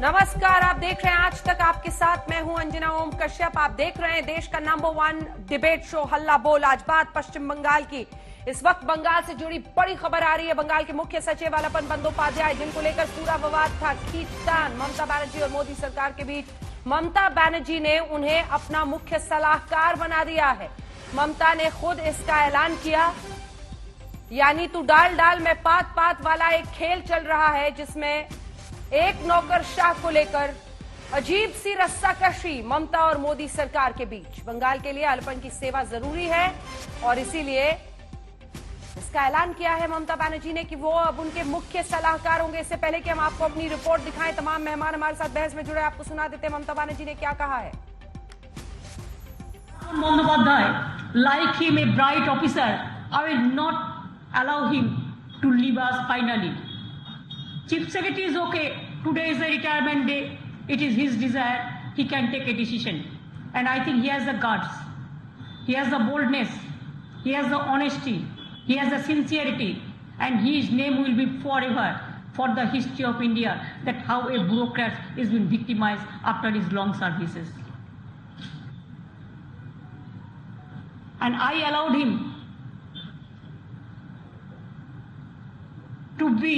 नमस्कार, आप देख रहे हैं आज तक आपके साथ मैं हूं अंजना ओम कश्यप। आप देख रहे हैं देश का नंबर 1 डिबेट शो हल्ला बोल। आज बात पश्चिम बंगाल की। इस वक्त बंगाल से जुड़ी बड़ी खबर आ रही है। बंगाल के मुख्य सचिव आलपन बंदोपाध्याय, जिनको लेकर पूरा विवाद था, खींचतान ममता बनर्जी और मोदी सरकार के बीच। ममता बनर्जी ने उन्हें अपना मुख्य सलाहकार बना दिया है। ममता ने खुद इसका ऐलान किया, यानी तू डाल डाल में पात पात वाला एक खेल चल रहा है, जिसमें एक नौकरशाह को लेकर अजीब सी रस्साकशी ममता और मोदी सरकार के बीच। बंगाल के लिए आलपन की सेवा जरूरी है और इसीलिए इसका ऐलान किया है ममता बनर्जी ने कि वो अब उनके मुख्य सलाहकार होंगे। इससे पहले कि हम आपको अपनी रिपोर्ट दिखाएं, तमाम मेहमान हमारे साथ बहस में जुड़े, आपको सुना देते हैं ममता बनर्जी ने क्या कहा है। Bandyopadhyay, like him a bright officer, I will not allow him to leave us finally. Chief Secretary is okay. Today is the retirement day. It is his desire. He can take a decision. And I think he has the guts. He has the boldness. He has the honesty. He has the sincerity. And his name will be forever for the history of India, that how a bureaucrat is been victimized after his long services. And I allowed him to be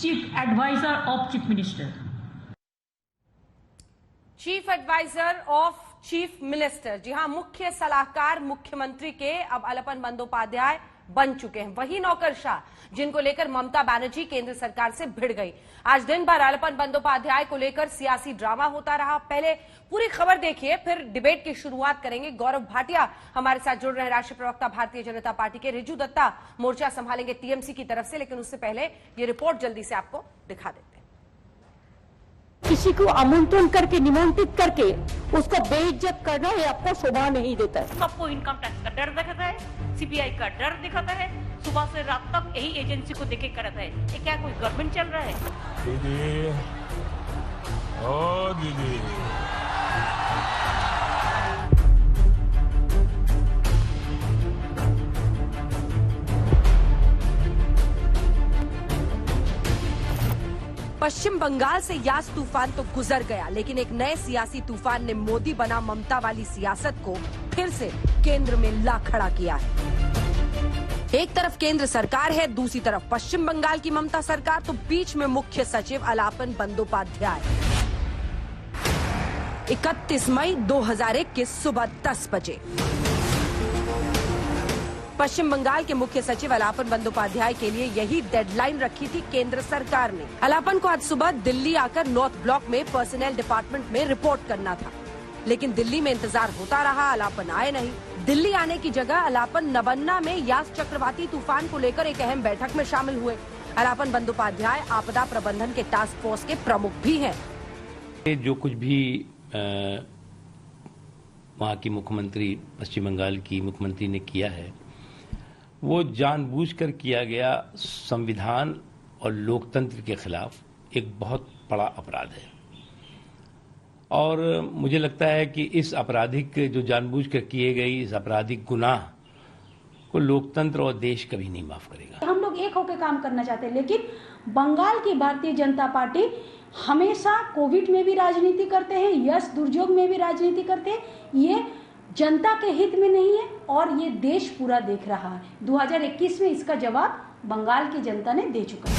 Chief Advisor of Chief Minister. Chief advisor of chief minister, जी हां, मुख्य सलाहकार मुख्यमंत्री के अब आलपन बंदोपाध्याय बन चुके हैं। वही नौकरशाह जिनको लेकर ममता बनर्जी केंद्र सरकार से भिड़ गई। आज दिन भर आलपन बंदोपाध्याय को लेकर सियासी ड्रामा होता रहा। पहले पूरी खबर देखिए, फिर डिबेट की शुरुआत करेंगे। गौरव भाटिया हमारे साथ जुड़ रहे हैं, राष्ट्रीय प्रवक्ता भारतीय जनता पार्टी के। रिजू दत्ता मोर्चा संभालेंगे टीएमसी की तरफ से, लेकिन उससे पहले ये रिपोर्ट जल्दी से आपको दिखा देते हैं। किसी को आमंत्रण करके, निमंत्रित करके उसको बेइज्जत करना ये आपको शोभा नहीं देता है। सबको इनकम टैक्स का डर दिखाता है, सीबीआई का डर दिखाता है, सुबह से रात तक यही एजेंसी को देखे करता है। ये क्या कोई गवर्नमेंट चल रहा है? दीदी, ओ दीदी, पश्चिम बंगाल से यास तूफान तो गुजर गया, लेकिन एक नए सियासी तूफान ने मोदी बना ममता वाली सियासत को फिर से केंद्र में ला खड़ा किया है। एक तरफ केंद्र सरकार है, दूसरी तरफ पश्चिम बंगाल की ममता सरकार, तो बीच में मुख्य सचिव आलपन बंदोपाध्याय। 31 मई 2021 सुबह 10 बजे पश्चिम बंगाल के मुख्य सचिव आलपन बंदोपाध्याय के लिए यही डेडलाइन रखी थी केंद्र सरकार ने। आलपन को आज सुबह दिल्ली आकर नॉर्थ ब्लॉक में पर्सनल डिपार्टमेंट में रिपोर्ट करना था, लेकिन दिल्ली में इंतजार होता रहा, आलपन आए नहीं। दिल्ली आने की जगह आलपन नबन्ना में यास चक्रवाती तूफान को लेकर एक अहम बैठक में शामिल हुए। आलपन बंदोपाध्याय आपदा प्रबंधन के टास्क फोर्स के प्रमुख भी हैं। जो कुछ भी वहाँ की मुख्यमंत्री, पश्चिम बंगाल की मुख्यमंत्री ने किया है, वो जानबूझकर किया गया संविधान और लोकतंत्र के खिलाफ एक बहुत बड़ा अपराध है। और मुझे लगता है कि इस आपराधिक, जो जानबूझकर किए गई इस आपराधिक गुनाह को लोकतंत्र और देश कभी नहीं माफ करेगा। हम लोग एक होकर काम करना चाहते हैं, लेकिन बंगाल की भारतीय जनता पार्टी हमेशा कोविड में भी राजनीति करते हैं, यश दुर्योग में भी राजनीति करते हैं। ये जनता के हित में नहीं है और ये देश पूरा देख रहा है। 2021 में इसका जवाब बंगाल की जनता ने दे चुका है।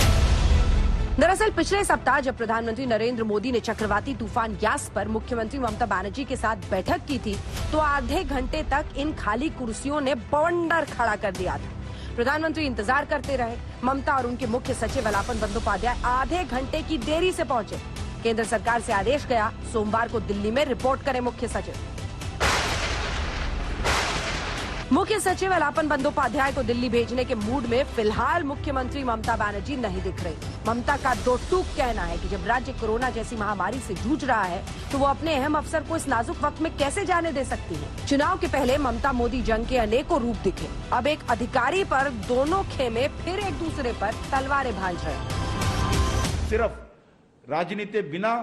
दरअसल पिछले सप्ताह जब प्रधानमंत्री नरेंद्र मोदी ने चक्रवाती तूफान यास पर मुख्यमंत्री ममता बनर्जी के साथ बैठक की थी, तो आधे घंटे तक इन खाली कुर्सियों ने बवंडर खड़ा कर दिया था। प्रधानमंत्री इंतजार करते रहे। ममता और उनके मुख्य सचिव आलपन बंदोपाध्याय आधे घंटे की देरी से पहुंचे। केंद्र सरकार से आदेश गया, सोमवार को दिल्ली में रिपोर्ट करे मुख्य सचिव। मुख्य सचिव आलपन बंदोपाध्याय को दिल्ली भेजने के मूड में फिलहाल मुख्यमंत्री ममता बनर्जी नहीं दिख रही। ममता का दो टूक कहना है कि जब राज्य कोरोना जैसी महामारी से जूझ रहा है, तो वो अपने अहम अफसर को इस नाजुक वक्त में कैसे जाने दे सकती है। चुनाव के पहले ममता मोदी जंग के अनेकों रूप दिखे। अब एक अधिकारी पर दोनों खेमे फिर एक दूसरे पर तलवारें भांज रहे। सिर्फ राजनीति बिना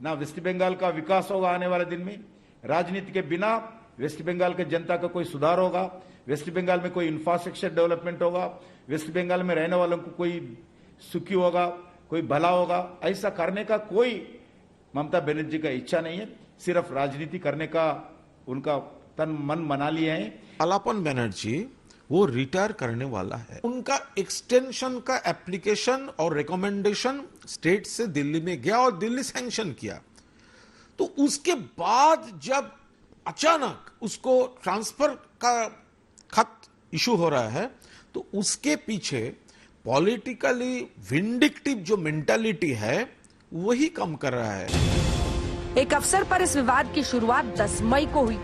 ना वेस्ट बंगाल का विकास होगा आने वाले दिन में। राजनीति के बिना वेस्ट बंगाल के जनता का कोई सुधार होगा, वेस्ट बंगाल में कोई इंफ्रास्ट्रक्चर डेवलपमेंट होगा, वेस्ट बंगाल में रहने वालों को कोई सुखी होगा, कोई भला होगा, ऐसा करने का कोई ममता बनर्जी का इच्छा नहीं है। सिर्फ राजनीति करने का उनका तन मन बना लिए हैं। अलापन बनर्जी वो रिटायर करने वाला है, उनका एक्सटेंशन का एप्लीकेशन और रिकमेंडेशन स्टेट से दिल्ली में गया और दिल्ली सैंक्शन किया। तो उसके बाद जब अचानक उसको ट्रांसफर का खत इशू हो रहा है, तो उसके पीछे पॉलिटिकली विंडिक्टिव जो मेंटालिटी है वही कम कर रहा है। एक अवसर पर इस विवाद की शुरुआत 10 मई को हुई,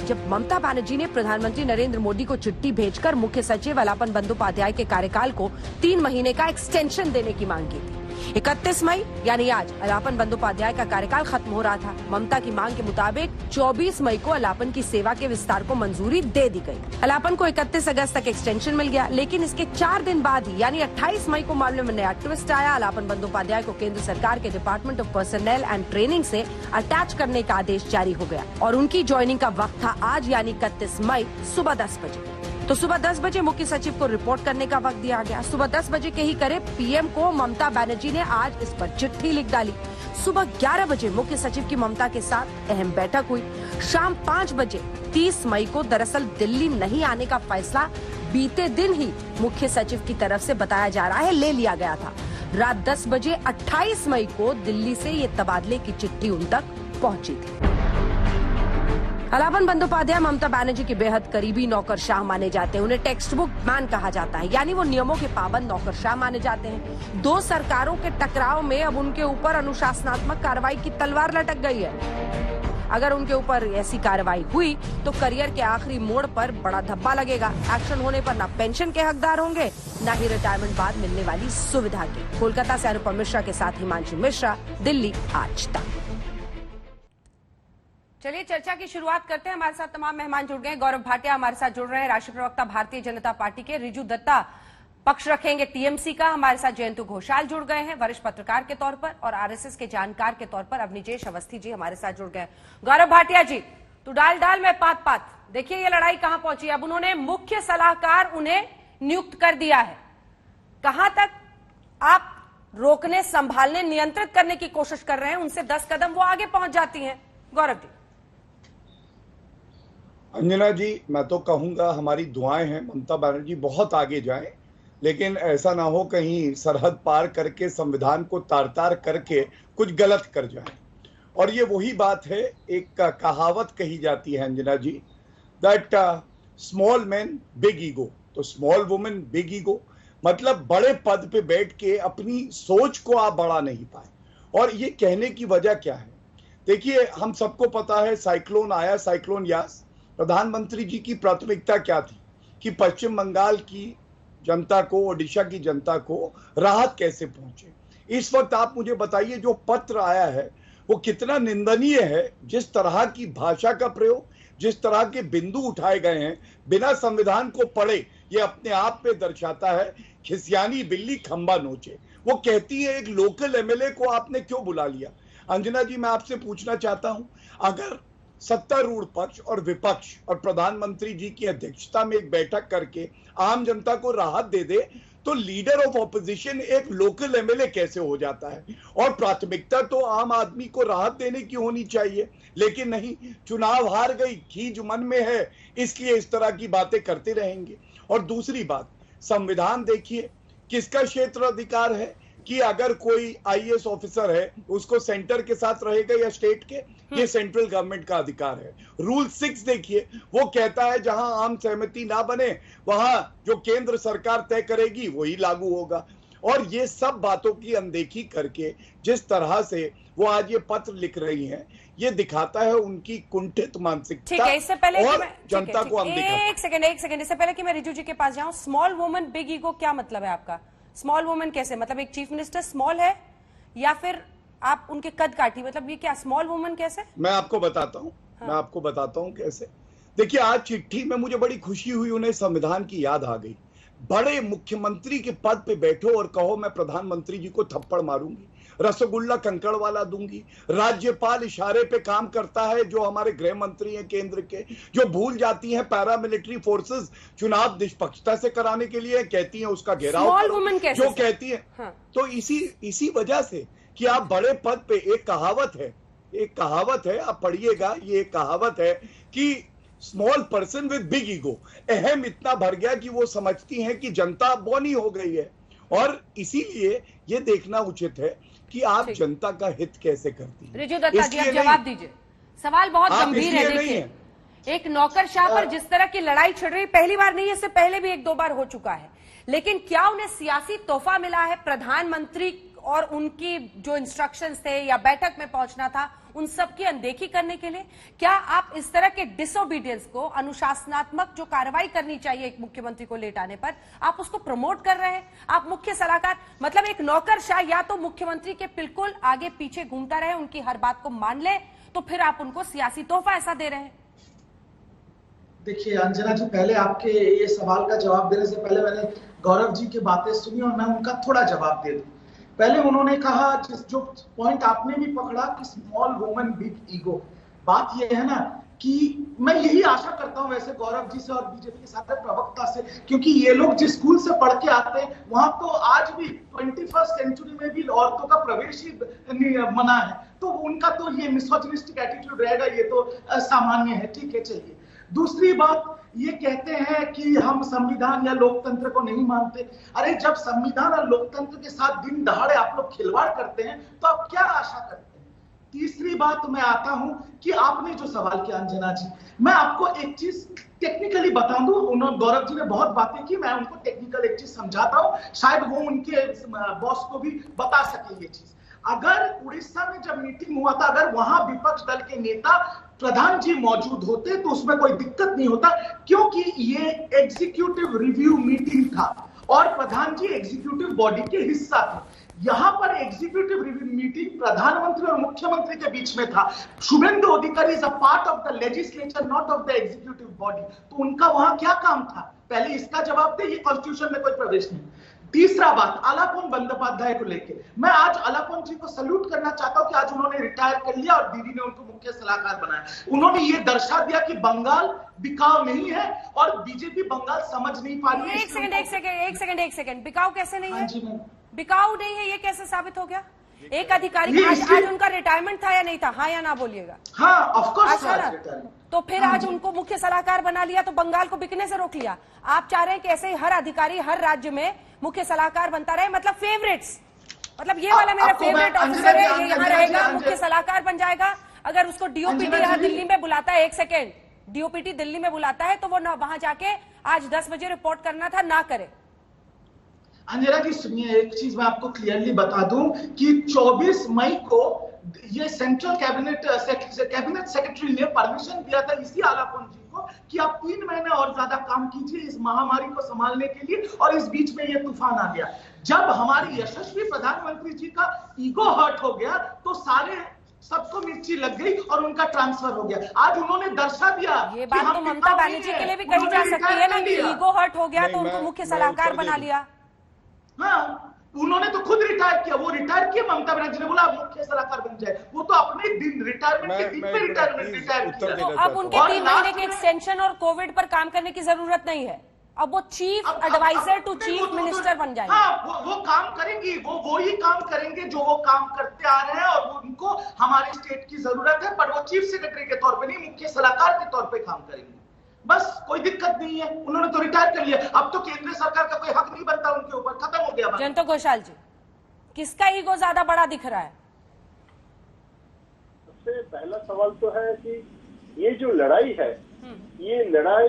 जब ममता बनर्जी ने प्रधानमंत्री नरेंद्र मोदी को चिट्ठी भेजकर मुख्य सचिव अलापन बंदोपाध्याय के कार्यकाल को 3 महीने का एक्सटेंशन देने की मांग की थी। 31 मई यानी आज अलापन बंदोपाध्याय का कार्यकाल खत्म हो रहा था। ममता की मांग के मुताबिक 24 मई को अलापन की सेवा के विस्तार को मंजूरी दे दी गई। अलापन को 31 अगस्त तक एक्सटेंशन मिल गया, लेकिन इसके 4 दिन बाद ही यानी 28 मई को मामले में नया ट्विस्ट आया। अलापन बंदोपाध्याय को केंद्र सरकार के department of personal and training से अटैच करने का आदेश जारी हो गया और उनकी ज्वाइनिंग का वक्त था आज यानी 31 मई सुबह 10 बजे। तो सुबह 10 बजे मुख्य सचिव को रिपोर्ट करने का वक्त दिया गया। सुबह 10 बजे के ही करीब पीएम को ममता बनर्जी ने आज इस पर चिट्ठी लिख डाली। सुबह 11 बजे मुख्य सचिव की ममता के साथ अहम बैठक हुई। शाम 5 बजे 30 मई को दरअसल दिल्ली नहीं आने का फैसला बीते दिन ही मुख्य सचिव की तरफ से बताया जा रहा है ले लिया गया था। रात 10 बजे 28 मई को दिल्ली से ये तबादले की चिट्ठी उन तक पहुंची थी। अलापन बंदोपाध्याय ममता बनर्जी के बेहद करीबी नौकरशाह माने जाते हैं। उन्हें टेक्स्ट बुक मैन कहा जाता है, यानी वो नियमों के पाबंद नौकरशाह माने जाते हैं। 2 सरकारों के टकराव में अब उनके ऊपर अनुशासनात्मक कार्रवाई की तलवार लटक गई है। अगर उनके ऊपर ऐसी कार्रवाई हुई तो करियर के आखिरी मोड़ पर बड़ा धब्बा लगेगा। एक्शन होने पर ना पेंशन के हकदार होंगे, न ही रिटायरमेंट बाद मिलने वाली सुविधा के। कोलकाता से अनुपम मिश्रा के साथ हिमांशु मिश्रा, दिल्ली आज तक। चलिए चर्चा की शुरुआत करते हैं। हमारे साथ तमाम मेहमान जुड़ गए हैं। गौरव भाटिया हमारे साथ जुड़ रहे हैं, राष्ट्रीय प्रवक्ता भारतीय जनता पार्टी के। रिजू दत्ता पक्ष रखेंगे टीएमसी का। हमारे साथ जयंतु घोषाल जुड़ गए हैं वरिष्ठ पत्रकार के तौर पर, और आरएसएस के जानकार के तौर पर अवनीजेश अवस्थी जी हमारे साथ जुड़ गए हैं। गौरव भाटिया जी, तो डाल में पात पात, देखिए ये लड़ाई कहां पहुंची। अब उन्होंने मुख्य सलाहकार उन्हें नियुक्त कर दिया है। कहां तक आप रोकने, संभालने, नियंत्रित करने की कोशिश कर रहे हैं, उनसे 10 कदम वो आगे पहुंच जाती हैं। गौरव जी। अंजना जी, मैं तो कहूंगा हमारी दुआएं हैं ममता बनर्जी बहुत आगे जाएं, लेकिन ऐसा ना हो कहीं सरहद पार करके संविधान को तार-तार करके कुछ गलत कर जाएं। और ये वही बात है, एक कहावत कही जाती है Anjana ji, that small man big ego. तो स्मॉल वुमेन बिग ईगो मतलब बड़े पद पे बैठ के अपनी सोच को आप बढ़ा नहीं पाए। और ये कहने की वजह क्या है? देखिए, हम सबको पता है साइक्लोन आया, साइक्लोन यास। प्रधानमंत्री जी की प्राथमिकता क्या थी कि पश्चिम बंगाल की जनता को, ओडिशा की जनता को राहत कैसे पहुंचे। इस वक्त आप मुझे बताइए, जो पत्र आया है वो कितना निंदनीय है। जिस तरह की भाषा का प्रयोग, जिस तरह के बिंदु उठाए गए हैं बिना संविधान को पढ़े, ये अपने आप पे दर्शाता है खिसियानी बिल्ली खंबा नोचे। वो कहती है एक लोकल एमएलए को आपने क्यों बुला लिया। अंजना जी, मैं आपसे पूछना चाहता हूं, अगर सत्तारूढ़ पक्ष और विपक्ष और प्रधानमंत्री जी की अध्यक्षता में एक बैठक करके आम जनता को राहत दे दे, तो लीडर ऑफ ऑपोजिशन एक लोकल एमएलए कैसे हो जाता है। और प्राथमिकता तो आम आदमी को राहत देने की होनी चाहिए, लेकिन नहीं, चुनाव हार गई, खींच मन में है, इसलिए इस तरह की बातें करते रहेंगे। और दूसरी बात, संविधान देखिए, किसका क्षेत्र अधिकार है कि अगर कोई आईएएस ऑफिसर है उसको सेंटर के साथ रहेगा या स्टेट के, ये सेंट्रल गवर्नमेंट का अधिकार है। रूल 6 देखिए, वो कहता है जहां आम सहमति ना बने वहां जो केंद्र सरकार तय करेगी वही लागू होगा। और ये सब बातों की अनदेखी करके जिस तरह से वो आज ये पत्र लिख रही हैं, ये दिखाता है उनकी कुंठित मानसिकता। ठीक है, इससे पहले और कि मैं जनता को अनदेखा। एक सेकंड, इससे पहले कि मैं रिजू जी के पास जाऊं, स्मॉल वुमन बिग ईगो क्या मतलब है आपका? स्मॉल वुमन कैसे, मतलब एक चीफ मिनिस्टर स्मॉल है या फिर आप उनके कद काठी, मतलब ये क्या स्मॉल वुमन कैसे? मैं आपको बताता हूं कैसे। देखिए, आज चिट्ठी में मुझे बड़ी खुशी हुई, उन्हें संविधान की याद आ गई। बड़े मुख्यमंत्री के पद पे बैठो और कहो मैं प्रधानमंत्री जी को थप्पड़ मारूंगी। रसगुल्ला कंकड़वाला दूंगी। राज्यपाल इशारे पे काम करता है, जो हमारे गृह मंत्री हैं केंद्र के, जो भूल जाती हैं पैरामिलिट्री फोर्सेस चुनाव निष्पक्षता से कराने के लिए, कहती हैं उसका घेराव Small करो, woman कैसे जो सर? कहती है। हाँ। तो इसी वजह से कि आप बड़े पद पे, एक कहावत है, आप पढ़िएगा, ये एक कहावत है कि small person with big ego, अहम इतना भर गया कि वो समझती हैं कि जनता बौनी हो गई है, और इसीलिए ये देखना उचित है कि आप ठीक। जनता का हित कैसे करती हैं। रिजू दत्ता जी, इसलिए आप जवाब नहीं। दीजिए। सवाल बहुत आप गंभीर है। इसलिए नहीं देखिए, है। एक नौकरशाह पर जिस तरह की लड़ाई छिड़ रही, पहली बार नहीं, इससे पहले भी 1-2 बार हो चुका है, लेकिन क्या उन्हें सियासी तोहफा मिला है? प्रधानमंत्री और उनकी जो इंस्ट्रक्शंस थे या बैठक में पहुंचना था, उन सब की अनदेखी करने के लिए? क्या आप इस तरह के डिसोबीडियंस को, अनुशासनात्मक जो कार्रवाई करनी चाहिए एक मुख्यमंत्री को लेट आने पर, आप उसको प्रमोट कर रहे हैं? आप मुख्य सलाहकार, मतलब एक नौकरशाह या तो मुख्यमंत्री के बिल्कुल आगे पीछे घूमता रहे, उनकी हर बात को मान ले, तो फिर आप उनको सियासी तोहफा ऐसा दे रहे हैं? देखिए अंजना जी, पहले आपके ये सवाल का जवाब देने से पहले मैंने गौरव जी की बातें सुनी और मैं उनका थोड़ा जवाब दे दूं। पहले उन्होंने कहा, जो पॉइंट आपने भी पकड़ा कि स्मॉल वुमन बिग ईगो, बात ये है ना कि मैं यही आशा करता हूं वैसे गौरव जी से और बीजेपी के सारे प्रवक्ता से, क्योंकि ये लोग जिस स्कूल से पढ़ के आते हैं वहां तो आज भी 21st सेंचुरी में भी औरतों का प्रवेश ही मना है, तो उनका तो ये मिसोजिनिस्टिक एटीट्यूड रहेगा, ये तो सामान्य है। ठीक है, चलिए। दूसरी बात, ये कहते हैं कि हम संविधान या लोकतंत्र को नहीं मानते। अरे जब संविधान और लोकतंत्र के साथ दिन दहाड़े आप लोग खिलवाड़ करते हैं तो आप क्या आशा करते हैं? तीसरी बात मैं आता हूं कि आपने जो सवाल किया अंजना जी, मैं आपको एक चीज टेक्निकली बता दूं। उन्होंने, गौरव जी ने बहुत बातें की, मैं उनको टेक्निकल एक चीज समझाता हूं, शायद वो उनके बॉस को भी बता सके ये चीज। अगर उड़ीसा में जब मीटिंग हुआ था, अगर वहां विपक्ष दल के नेता प्रधान जी मौजूद होते तो उसमें कोई दिक्कत नहीं होता, क्योंकि ये एग्जीक्यूटिव रिव्यू मीटिंग था और प्रधान जी एग्जीक्यूटिव बॉडी के हिस्सा थे। यहां पर एग्जीक्यूटिव रिव्यू मीटिंग प्रधानमंत्री और मुख्यमंत्री के बीच में था। शुभेंदु अधिकारी is a part of the legislature, not of the executive body, तो उनका वहां क्या काम था? पहले इसका जवाब दे, ये कॉन्स्टिट्यूशन में कोई प्रवेश नहीं। तीसरा बात, आलापन बंदोपाध्याय को लेके मैं आज आलापन जी को सल्यूट करना चाहता हूं कि आज उन्होंने रिटायर कर लिया और दीदी ने उनको मुख्य सलाहकार बनाया। उन्होंने ये दर्शा दिया कि बंगाल बिकाऊ नहीं है और बीजेपी बंगाल समझ नहीं पा रही है। एक सेकंड, बिकाऊ कैसे नहीं है? जी मैम, बिकाऊ नहीं है, ये कैसे साबित हो गया? एक अधिकारी, आज उनका रिटायरमेंट था या नहीं था? हाँ या ना बोलिएगा। हाँ, ऑफ कोर्स अच्छा ना, तो फिर आज उनको मुख्य सलाहकार बना लिया तो बंगाल को बिकने से रोक लिया। आप चाह रहे हैं कि ऐसे ही हर अधिकारी हर राज्य में मुख्य सलाहकार बनता रहे, मतलब फेवरेट्स, मतलब ये वाला मेरा फेवरेट ऑफिसर है, ये यहाँ रहेगा, मुख्य सलाहकार बन जाएगा। अगर उसको डीओपीटी यहाँ दिल्ली में बुलाता है, 1 सेकेंड, डीओपीटी दिल्ली में बुलाता है तो वो ना वहां जाके आज 10 बजे रिपोर्ट करना था, ना करे। अंजना जी सुनिए, एक चीज मैं आपको क्लियरली बता दूं कि 24 मई को ये सेंट्रल कैबिनेट सेक्रेटरी ने परमिशन दिया था इसी आलापन जी को कि आप 3 महीने और ज्यादा काम कीजिए इस महामारी को संभालने के लिए, और इस बीच में ये तूफान आ गया। जब हमारी यशस्वी प्रधानमंत्री जी का ईगो हर्ट हो गया तो सारे सबको मिर्ची लग गई और उनका ट्रांसफर हो गया। आज उन्होंने दर्शा दिया। ये बात तो ममता बनर्जी के लिए भी कही जा सकती है ना कि ईगो हर्ट हो गया तो उनको मुख्य सलाहकार बना लिया। हाँ, उन्होंने तो खुद रिटायर किया, वो रिटायर किया, ममता बनर्जी ने बोला मुख्य सलाहकार बन जाए, वो तो अपने दिन रिटायरमेंट के दिन पे रिटायर किया। तो अब उनके 3 महीने के एक्सटेंशन और कोविड पर काम करने की जरूरत नहीं है, अब वो chief adviser to chief minister बन जाएंगे। हाँ, वो काम करेंगी, वो ही काम करेंगे जो वो काम करते आ रहे हैं, और उनको हमारे स्टेट की जरूरत है, पर वो चीफ सेक्रेटरी के तौर पे नहीं, मुख्य सलाहकार के तौर पे काम करेंगे, बस कोई दिक्कत नहीं है। उन्होंने तो रिटायर कर लिया, अब तो केंद्र सरकार का कोई हक नहीं बनता उनके ऊपर, खत्म हो गया। जयंत घोषाल जी, किसका ईगो ज्यादा बड़ा दिख रहा है? सबसे पहला सवाल तो है कि ये जो लड़ाई है, ये लड़ाई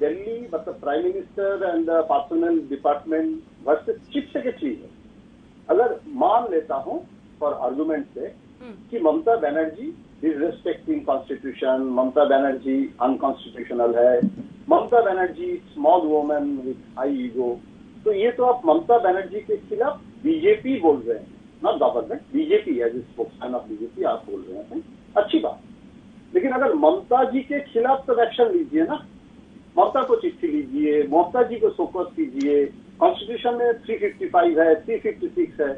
दिल्ली मतलब prime minister and personnel department versus chief secretary है। अगर मान लेता हूं फॉर आर्गुमेंट से कि Mamata Banerjee disrespecting constitution, Mamata Banerjee unconstitutional है, Mamata Banerjee small woman with high ego, तो ये तो आप ममता बनर्जी के खिलाफ बीजेपी बोल रहे हैं, not government, BJP as a spokesman of BJP आप बोल रहे हैं, अच्छी बात। लेकिन अगर ममता जी के खिलाफ तो एक्शन लीजिए ना, ममता को चिट्ठी लीजिए, ममता जी को शोकॉज कीजिए। कॉन्स्टिट्यूशन में 355 है, 356 है,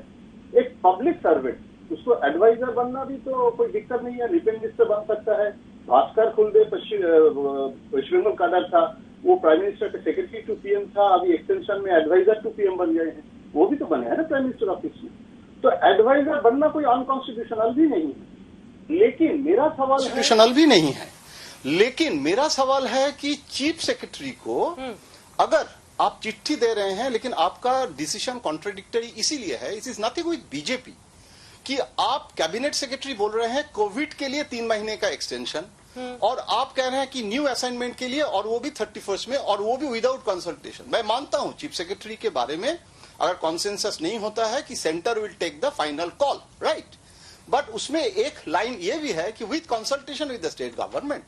एक पब्लिक सर्वेंट, उसको एडवाइजर बनना भी तो कोई दिक्कत नहीं है, रिपेन मिनिस्टर बन सकता है। भास्कर खुलदे वेस्ट बंगाल काडर था, वो प्राइम मिनिस्टर के सेक्रेटरी टू पीएम था, अभी एक्सटेंशन में एडवाइजर टू पीएम बन गए हैं, वो भी तो बने हैं ना प्राइम मिनिस्टर ऑफिस में। तो एडवाइजर बनना कोई अनकॉन्स्टिट्यूशनल भी नहीं है। लेकिन मेरा सवाल है कि चीफ सेक्रेटरी को अगर आप चिट्ठी दे रहे हैं लेकिन आपका डिसीजन कॉन्ट्रडिक्टरी इसीलिए है, it is nothing with BJP, कि आप कैबिनेट सेक्रेटरी बोल रहे हैं कोविड के लिए 3 महीने का एक्सटेंशन, और आप कह रहे हैं कि न्यू असाइनमेंट के लिए, और वो भी 31st में, और वो भी विदाउट कंसल्टेशन। मैं मानता हूं चीफ सेक्रेटरी के बारे में अगर कॉन्सेंसस नहीं होता है कि centre will take the final call, right, but उसमें एक लाइन ये भी है कि with consultation with the state government.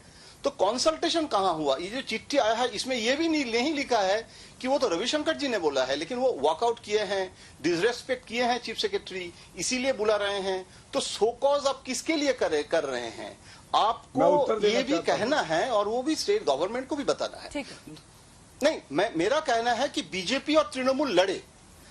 तो कंसल्टेशन कहां हुआ? ये जो चिट्ठी आया है इसमें ये भी नहीं लिखा है कि वो तो रविशंकर जी ने बोला है, लेकिन वो वॉकआउट किए हैं, डिसरेस्पेक्ट किए हैं चीफ सेक्रेटरी, इसीलिए बुला रहे हैं। तो सो कॉज आप किसके लिए कर रहे हैं? आपको ये भी कहना है और वो भी स्टेट गवर्नमेंट को भी बताना है। नहीं, मेरा कहना है कि बीजेपी और तृणमूल लड़े।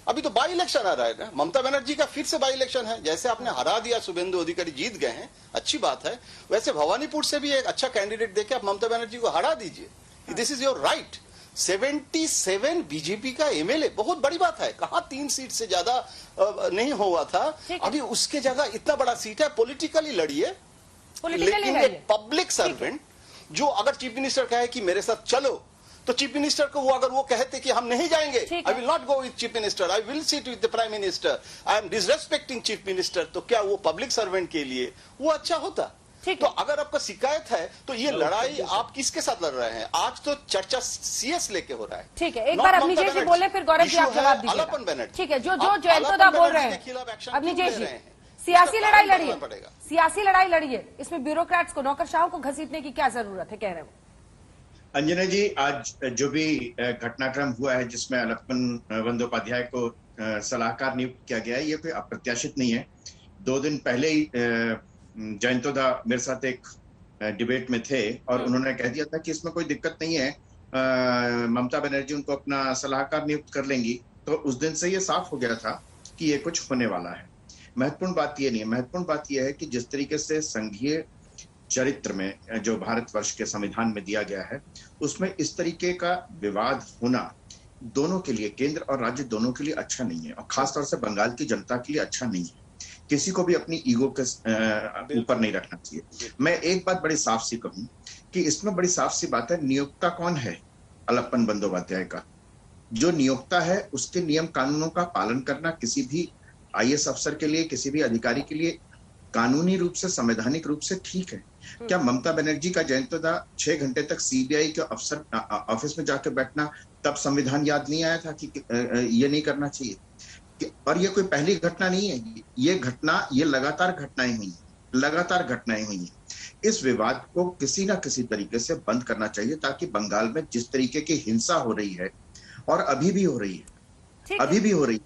अभी तो बाई इलेक्शन आ रहा है ना, ममता बनर्जी का फिर से बाई इलेक्शन है। जैसे आपने हरा दिया, शुभेंदु अधिकारी जीत गए हैं, अच्छी बात है, वैसे भवानीपुर से भी एक अच्छा कैंडिडेट देके आप ममता बनर्जी को हरा दीजिए। This is your right. 77 BJP का एमएलए बहुत बड़ी बात है, कहां 3 सीट से ज्यादा नहीं हुआ था, अभी उसके जगह इतना बड़ा सीट है। पॉलिटिकली लड़िए, लेकिन एक पब्लिक सर्वेंट जो अगर चीफ मिनिस्टर कहे कि मेरे साथ चलो, तो चीफ मिनिस्टर को वो अगर वो कहते कि हम नहीं जाएंगे, I will not go with chief minister, I will sit with the prime minister, I am disrespecting chief minister, तो क्या वो पब्लिक सर्वेंट के लिए वो अच्छा होता? तो अगर आपका शिकायत है तो ये लड़ाई आप किसके साथ लड़ रहे हैं? आज तो चर्चा सीएस लेके हो रहा है। ठीक है, एक बार अवनीश जी बोले, फिर गौरव जी आप जवाब दीजिएगा। ठीक है, जो जयंतोदा बोल रहे हैं अवनीश जी, सियासी लड़ाई लड़िए, सियासी लड़ाई लड़िए, इसमें ब्यूरोक्रेट्स को, नौकरशाहों को घसीटने की क्या जरूरत है, कह रहे हो? अंजना जी, आज जो भी घटनाक्रम हुआ है जिसमें अलप्पन बंदोपाध्याय को सलाहकार नियुक्त किया गया है, ये कोई अप्रत्याशित नहीं है। 2 दिन पहले ही जयंतोदा मेरे साथ एक डिबेट में थे और उन्होंने कह दिया था कि इसमें कोई दिक्कत नहीं है, ममता बनर्जी उनको अपना सलाहकार नियुक्त कर लेंगी। तो उस दिन से ये साफ हो गया था कि ये कुछ होने वाला है। महत्वपूर्ण बात ये नहीं है, महत्वपूर्ण बात यह है कि जिस तरीके से संघीय चरित्र में जो भारतवर्ष के संविधान में दिया गया है, उसमें इस तरीके का विवाद होना दोनों के लिए, केंद्र और राज्य दोनों के लिए अच्छा नहीं है, और खासतौर से बंगाल की जनता के लिए अच्छा नहीं है। किसी को भी अपनी ईगो के ऊपर नहीं रखना चाहिए। मैं एक बात बड़ी साफ सी कहूं कि इसमें बड़ी साफ सी बात है, नियोक्ता कौन है अलप्पन बंदोपाध्याय का? जो नियोक्ता है उसके नियम कानूनों का पालन करना किसी भी आईएएस अफसर के लिए, किसी भी अधिकारी के लिए कानूनी रूप से, संवैधानिक रूप से ठीक है। क्या ममता बनर्जी का जयंतोदा 6 घंटे तक सीबीआई के अफसर ऑफिस में जाकर बैठना, तब संविधान याद नहीं आया था कि ये नहीं करना चाहिए? और ये कोई पहली घटना नहीं है, ये लगातार घटनाएं हुई हैं। इस विवाद को किसी ना किसी तरीके से बंद करना चाहिए, ताकि बंगाल में जिस तरीके की हिंसा हो रही है और अभी भी हो रही है,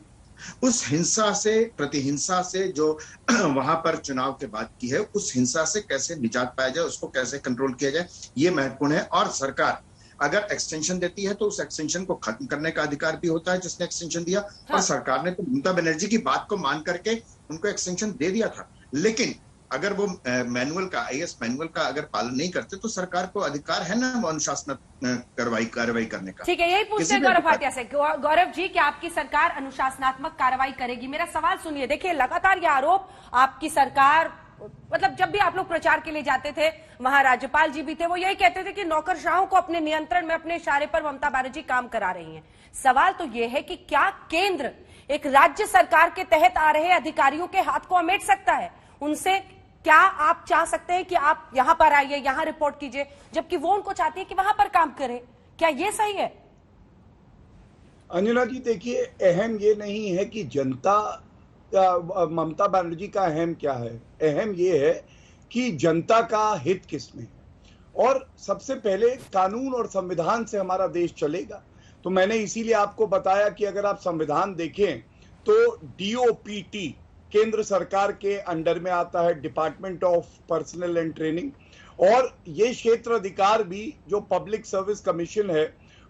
उस हिंसा से, प्रतिहिंसा से जो वहां पर चुनाव के बाद की है, उस हिंसा से कैसे निजात पाया जाए, उसको कैसे कंट्रोल किया जाए, ये महत्वपूर्ण है। और सरकार अगर एक्सटेंशन देती है तो उस एक्सटेंशन को खत्म करने का अधिकार भी होता है जिसने एक्सटेंशन दिया। और सरकार ने तो ममता बनर्जी की बात को मान करके उनको एक्सटेंशन दे दिया था, लेकिन अगर वो मैनुअल का, आईएएस मैनुअल का अगर पालन नहीं करते तो सरकार को अधिकार है ना वो अनुशासनात्मक कार्रवाई करने का। ठीक है, यही पूछते हैं गौरव भाटिया से। गौरव जी, क्या आपकी सरकार अनुशासनात्मक कार्रवाई करेगी? मेरा सवाल सुनिए, देखिए लगातार ये आरोप आपकी सरकार, मतलब जब भी आप लोग प्रचार के लिए जाते थे, वहां राज्यपाल जी भी थे, वो यही कहते थे कि नौकरशाहों को अपने नियंत्रण में, अपने इशारे पर ममता बनर्जी काम करा रही हैं। सवाल तो ये है कि क्या केंद्र एक राज्य सरकार के तहत आ रहे अधिकारियों के हाथ को अमेट सकता है? उनसे क्या आप चाह सकते हैं कि आप यहां पर आइए, यहां रिपोर्ट कीजिए, जबकि वो उनको चाहती है कि वहां पर काम करें? क्या ये सही है? अंजना जी, देखिए, अहम ये नहीं है कि जनता, ममता बनर्जी का अहम क्या है। अहम ये है कि जनता का हित किसमें है, और सबसे पहले कानून और संविधान से हमारा देश चलेगा। तो मैंने इसीलिए आपको बताया कि अगर आप संविधान देखें तो डीओपीटी केंद्र सरकार के अंडर में आता है, department of personal and training, और ये क्षेत्र अधिकार भी जो पब्लिक सर्विस कमीशन है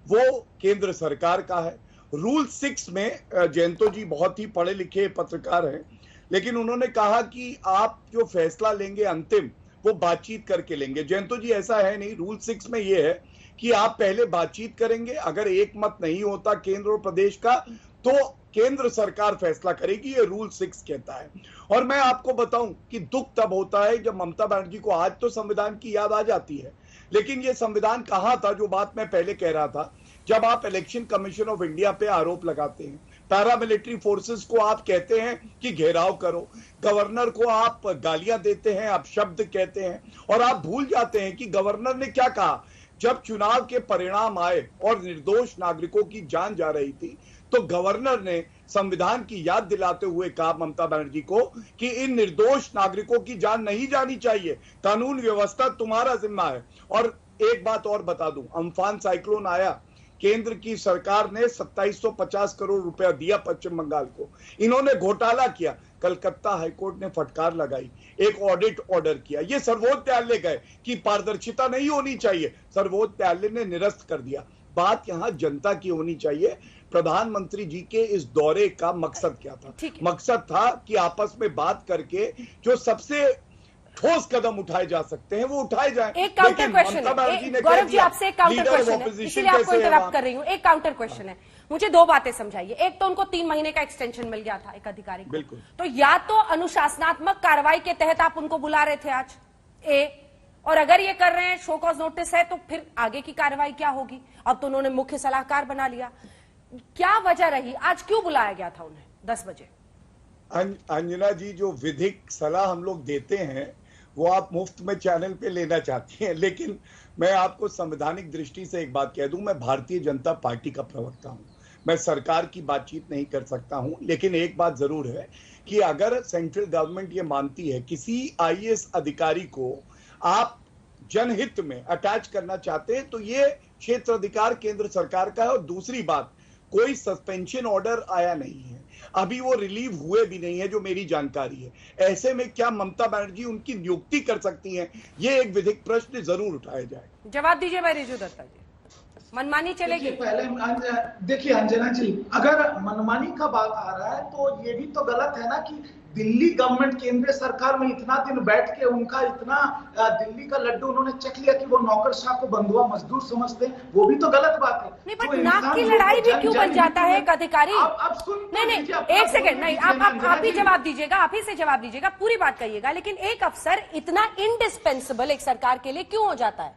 वो केंद्र सरकार का है। रूल 6 में, जयंतो जी बहुत ही पढ़े लिखे पत्रकार हैं, लेकिन उन्होंने कहा कि आप जो फैसला लेंगे अंतिम वो बातचीत करके लेंगे। जयंतो जी, ऐसा है नहीं, रूल 6 में ये है कि आप पहले बातचीत करेंगे, अगर एक मत नहीं होता केंद्र और प्रदेश का तो केंद्र सरकार फैसला करेगी, ये रूल 6 कहता है। और मैं आपको बताऊं कि दुख तब होता है जब ममता बनर्जी को आज तो संविधान की याद आ जाती है, लेकिन ये संविधान कहाँ था, जो बात मैं पहले कह रहा था, जब आप इलेक्शन कमीशन ऑफ इंडिया पे आरोप लगाते हैं, पैरामिलिट्री फोर्सेस को आप कहते हैं कि घेराव करो, गवर्नर को आप गालियां देते हैं, आप शब्द कहते हैं, और आप भूल जाते हैं कि गवर्नर ने क्या कहा जब चुनाव के परिणाम आए और निर्दोष नागरिकों की जान जा रही थी, तो गवर्नर ने संविधान की याद दिलाते हुए कहा ममता बनर्जी को कि इन निर्दोष नागरिकों की जान नहीं जानी चाहिए, कानून व्यवस्था तुम्हारा जिम्मा है। और एक बात और बता दूं, अम्फान साइक्लोन आया, केंद्र की सरकार ने 2750 करोड़ रुपया दिया पश्चिम बंगाल को, इन्होंने घोटाला किया, कलकत्ता हाईकोर्ट ने फटकार लगाई, एक ऑडिट ऑर्डर किया, ये सर्वोच्च न्यायालय गए कि पारदर्शिता नहीं होनी चाहिए, सर्वोच्च न्यायालय ने निरस्त कर दिया। बात यहां जनता की होनी चाहिए। प्रधानमंत्री जी के इस दौरे का मकसद क्या था? मकसद था कि आपस में बात करके जो सबसे ठोस कदम उठाए जा सकते हैं वो उठाए जाएं। एक काउंटर क्वेश्चन है गौरव जी, आपसे एक काउंटर क्वेश्चन है, इसीलिए आपको इंटरप्ट कर रही हूँ। एक काउंटर क्वेश्चन है, मुझे दो बातें समझाइए। एक तो उनको 3 महीने का एक्सटेंशन मिल गया था एक अधिकारी को, बिल्कुल, तो या तो अनुशासनात्मक कार्रवाई के तहत आप उनको बुला रहे थे आज, और अगर ये कर रहे हैं शो कॉज नोटिस है तो फिर आगे की कार्रवाई क्या होगी? अब तो उन्होंने मुख्य सलाहकार बना लिया, क्या वजह रही, आज क्यों बुलाया गया था उन्हें 10 बजे? अंजना जी, जो विधिक सलाह हम लोग देते हैं वो आप मुफ्त में चैनल पे लेना चाहती हैं, लेकिन मैं आपको संवैधानिक दृष्टि से एक बात कह दूं, मैं भारतीय जनता पार्टी का प्रवक्ता हूं, मैं सरकार की बातचीत नहीं कर सकता हूं, लेकिन एक बात जरूर है कि अगर सेंट्रल गवर्नमेंट ये मानती है किसी IAS अधिकारी को आप जनहित में अटैच करना चाहते हैं तो ये क्षेत्र अधिकार केंद्र सरकार का है। और दूसरी बात, कोई सस्पेंशन ऑर्डर आया नहीं है, अभी वो रिलीव हुए भी नहीं है जो मेरी जानकारी है। ऐसे में क्या ममता बनर्जी उनकी नियुक्ति कर सकती हैं? ये एक विधिक प्रश्न जरूर उठाया जाए। जवाब दीजिए भाई रिजू दत्ता जी, मनमानी चलेगी? पहले देखिए अंजना जी, अगर मनमानी का बात आ रहा है तो ये भी तो गलत है ना कि दिल्ली गवर्नमेंट केंद्र सरकार में इतना दिन बैठ के उनका इतना दिल्ली का लड्डू उन्होंने चख लिया कि वो नौकरशाह को बंधुआ मजदूर समझते हैं, वो भी तो गलत बात है। नहीं, बट नाक की लड़ाई भी क्यों बन जाता है एक अधिकारी? नहीं, एक सेकंड, नहीं, आप ही जवाब दीजिएगा, आप ही से जवाब दीजिएगा, पूरी बात कहिएगा, लेकिन एक अफसर इतना इंडिस्पेंसिबल एक सरकार के लिए क्यों हो जाता है?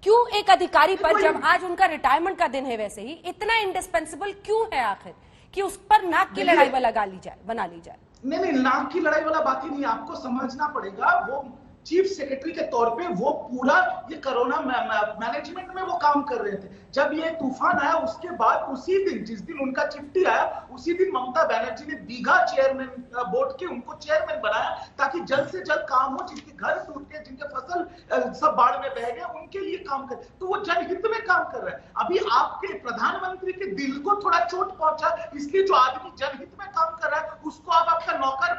क्यों एक अधिकारी पर, जब आज उनका रिटायरमेंट का दिन है वैसे ही, इतना इंडिस्पेंसिबल क्यों है आखिर कि उस पर नाक की लड़ाई बना ली जाए? नहीं, नाक की लड़ाई वाला बात ही नहीं, आपको समझना पड़ेगा। वो चीफ सेक्रेटरी के तौर पे वो पूरा ये कोरोना मैनेजमेंट में वो काम कर रहे थे। जब ये तूफान आया उसके बाद उसी दिन, जिस दिन उनका चिट्ठी आया, उसी दिन ममता बनर्जी ने दीघा चेयरमैन बोर्ड के उनको चेयरमैन बनाया ताकि जल्द से जल्द काम हो, जिनके घर टूट गए, जिनके फसल सब बाढ़ में बह गए, उनके लिए काम कर, तो वो जनहित में काम कर रहा है। अभी आपके प्रधानमंत्री के दिल को थोड़ा चोट पहुंचा, इसलिए जो आदमी जनहित में काम कर रहा है उसको आप आपका नौकर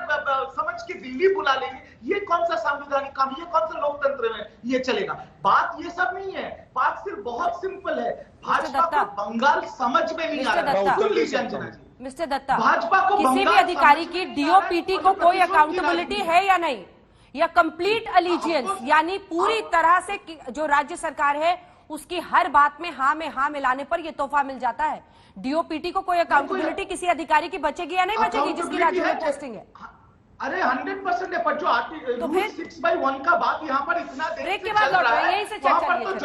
समझ के दिल्ली बुला लेंगे, ये कौन सा संवैधानिक काम, ये कौन सा लोकतंत्र में ये चलेगा? बात ये सब नहीं है, बात सिर्फ बहुत सिंपल है, भाजपा को बंगाल समझ में नहीं आ रहा। मिस्टर दत्ता, भाजपा को किसी भी अधिकारी की DOPT को कोई अकाउंटेबिलिटी है या नहीं, या कंप्लीट अलीजियंस, यानी पूरी तरह से जो राज्य सरकार है उसकी हर बात में हाँ मिलाने पर यह तोहफा मिल जाता है? DOPT को कोई अकाउंटेबिलिटी किसी अधिकारी की बचेगी या नहीं बचेगी जिसकी राज्य में पोस्टिंग है? अरे 100% है, पर जो आर्टिकल 6/1 का बात यहाँ पर इतना ब्रेक के बाद लौट रहे हैं, यहीं से चर्चा मैं कुछ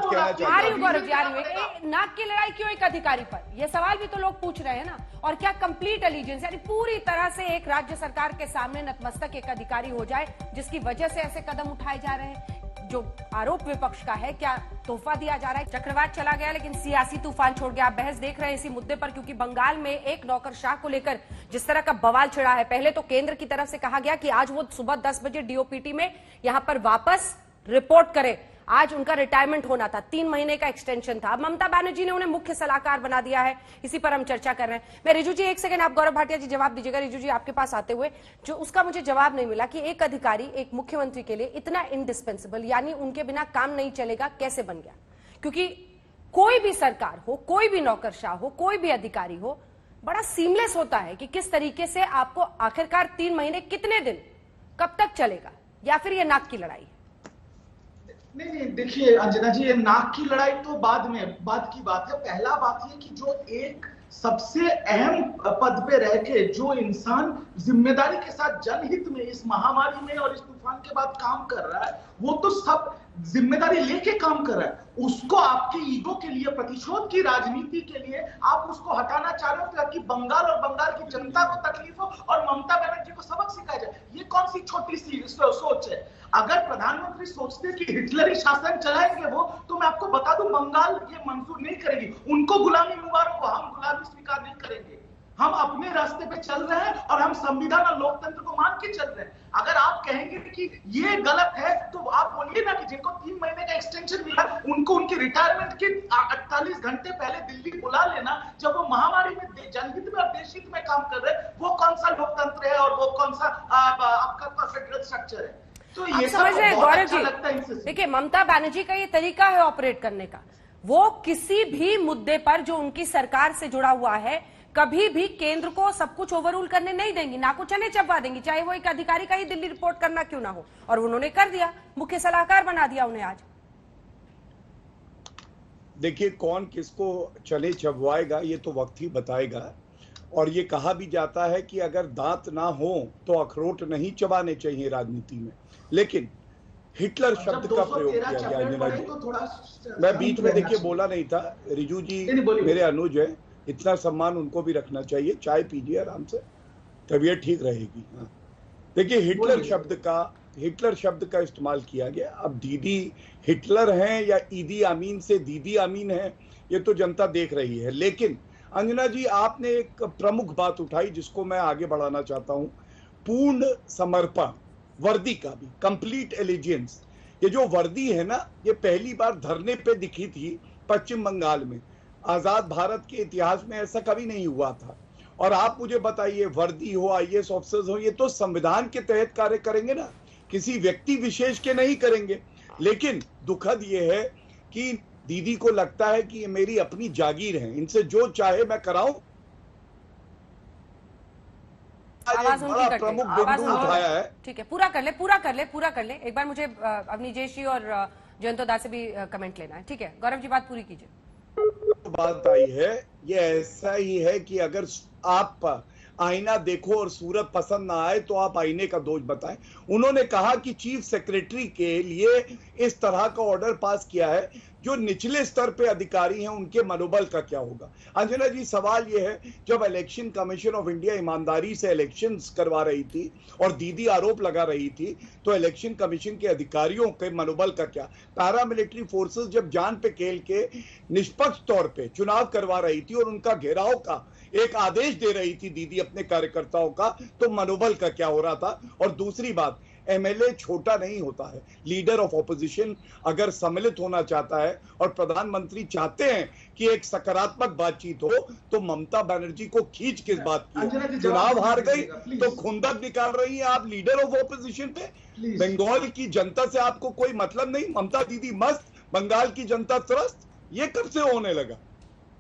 कहना चाहता हूँ। नाक की लड़ाई क्यों एक अधिकारी पर, यह सवाल भी तो लोग पूछ रहे हैं ना। और क्या कंप्लीट एलिजेंस, यानी पूरी तरह से एक राज्य सरकार के सामने नतमस्तक एक अधिकारी हो जाए जिसकी वजह से ऐसे कदम उठाए जा रहे हैं? जो आरोप विपक्ष का है, क्या तोहफा दिया जा रहा है? चक्रवात चला गया लेकिन सियासी तूफान छोड़ गया। आप बहस देख रहे हैं इसी मुद्दे पर, क्योंकि बंगाल में एक नौकरशाह को लेकर जिस तरह का बवाल छिड़ा है, पहले तो केंद्र की तरफ से कहा गया कि आज वो सुबह 10 बजे DOPT में यहां पर वापस रिपोर्ट करे, आज उनका रिटायरमेंट होना था, 3 महीने का एक्सटेंशन था। अब ममता बनर्जी ने उन्हें मुख्य सलाहकार बना दिया है, इसी पर हम चर्चा कर रहे हैं। मैं रिजू जी, एक सेकंड, आप गौरव भाटिया जी जवाब दीजिएगा। रिजू जी, आपके पास आते हुए जो उसका मुझे जवाब नहीं मिला कि एक अधिकारी एक मुख्यमंत्री के लिए इतना इंडिस्पेंसिबल, यानी उनके बिना काम नहीं चलेगा, कैसे बन गया? क्योंकि कोई भी सरकार हो, कोई भी नौकरशाह हो, कोई भी अधिकारी हो, बड़ा सीमलेस होता है कि किस तरीके से आपको आखिरकार 3 महीने कितने दिन कब तक चलेगा, या फिर ये नाक की लड़ाई? नहीं, देखिए अंजना जी, ये नाक की लड़ाई तो बाद की बात है। पहला बात ये कि जो एक सबसे अहम पद पे रह के जो इंसान जिम्मेदारी के साथ जनहित में इस महामारी में और इस तूफान के बाद काम कर रहा है, वो तो सब जिम्मेदारी लेके काम कर रहा है। उसको आपके ईगो के लिए, प्रतिशोध की राजनीति के लिए आप उसको हटाना चाह रहे हो ताकि बंगाल और बंगाल की जनता को तकलीफ हो और ममता बनर्जी को सबक सिखाया जाए। ये कौन सी छोटी सी सोच है? अगर प्रधानमंत्री सोचते कि हिटलरी शासन चलाएंगे वो, तो मैं आपको बता दूं बंगाल ये मंजूर नहीं करेगी। उनको गुलामी मुबारक हो, हम गुलामी स्वीकार नहीं करेंगे। हम अपने रास्ते पे चल रहे हैं और हम संविधान और लोकतंत्र को मान के चल रहे हैं। अगर आप कहेंगे कि ये गलत है तो आप बोलिए ना कि जिनको 3 महीने का एक्सटेंशन मिला उनको उनके रिटायरमेंट के 48 घंटे पहले दिल्ली बुला लेना, जब वो महामारी में जनहित में और देशहित में काम कर रहे हैं। वो कौन सा लोकतंत्र है और वो कौन सा आपका फेडरल स्ट्रक्चर है? तो ये समझ रहे हैं गौरव अच्छा लगता है जी। देखिए, ममता बनर्जी का ये तरीका है ऑपरेट करने का। वो किसी भी मुद्दे पर जो उनकी सरकार से जुड़ा हुआ है, कभी भी केंद्र को सब कुछ ओवररूल करने नहीं देंगी, ना कुछ चने चबा देंगी, चाहे वो एक अधिकारी का ही दिल्ली रिपोर्ट करना क्यों ना हो। और उन्होंने कर दिया, मुख्य सलाहकार बना दिया उन्हें आज। देखिए, कौन किसको चने चबवाएगा ये तो वक्त ही बताएगा। और ये कहा भी जाता है कि अगर दांत ना हो तो अखरोट नहीं चबाने चाहिए राजनीति में। लेकिन हिटलर शब्द का प्रयोग किया गया अंजना जी। मैं बीच में देखिए बोला नहीं था, रिजू जी मेरे अनुज है, इतना सम्मान उनको भी रखना चाहिए। चाय पीजिए आराम से, तबीयत ठीक रहेगी। हाँ, देखिए हिटलर शब्द का इस्तेमाल किया गया। अब दीदी हिटलर हैं या ईदी अमीन से दीदी अमीन है, ये तो जनता देख रही है। लेकिन अंजना जी, आपने एक प्रमुख बात उठाई जिसको मैं आगे बढ़ाना चाहता हूं, पूर्ण समर्पण, वर्दी का भी, कंप्लीट एलिजियंस। ये जो वर्दी है ना, ये पहली बार धरने पे दिखी थी पश्चिम बंगाल में। आजाद भारत के इतिहास में ऐसा कभी नहीं हुआ था। और आप मुझे बताइए, वर्दी हो, आईएएस ऑफिसर्स हो, ये तो संविधान के तहत कार्य करेंगे ना, किसी व्यक्ति विशेष के नहीं करेंगे। लेकिन दुखद ये है कि दीदी को लगता है कि ये मेरी अपनी जागीर है, इनसे जो चाहे मैं कराऊं। आवाज उनकी प्रमुख बिंदु उठाया है। ठीक है, पूरा कर ले। एक बार मुझे अवनीजेश जी और जयंतो दास से भी कमेंट लेना है। ठीक है गौरव जी, बात पूरी कीजिए। बात आई है, ये ऐसा ही है कि अगर आप आईना देखो और सूरत पसंद ना आए तो आप आईने का दोष बताएं। उन्होंने कहा कि चीफ सेक्रेटरी के लिए इस तरह का ऑर्डर पास किया है, जो निचले स्तर पे अधिकारी हैं उनके मनोबल का क्या होगा। अंजना जी, सवाल यह है, जब इलेक्शन कमीशन ऑफ इंडिया ईमानदारी से इलेक्शंस करवा रही थी और दीदी आरोप लगा रही थी, तो इलेक्शन कमीशन के अधिकारियों के मनोबल का क्या? पैरामिलिट्री फोर्सेस जब जान पे खेल के निष्पक्ष तौर पे चुनाव करवा रही थी और उनका घेराव का एक आदेश दे रही थी दीदी अपने कार्यकर्ताओं का, तो मनोबल का क्या हो रहा था? और दूसरी बात, एमएलए छोटा नहीं होता है। लीडर ऑफ ऑपोजिशन अगर सम्मिलित होना चाहता है और प्रधानमंत्री चाहते हैं कि एक सकारात्मक बातचीत हो, तो ममता बनर्जी को खींच किस बात की? चुनाव हार गई तो खुंदक निकाल रही है आप लीडर ऑफ ऑपोजिशन पे। बंगाल की जनता से आपको कोई मतलब नहीं? ममता दीदी मस्त, बंगाल की जनता त्रस्त। ये कब से होने लगा?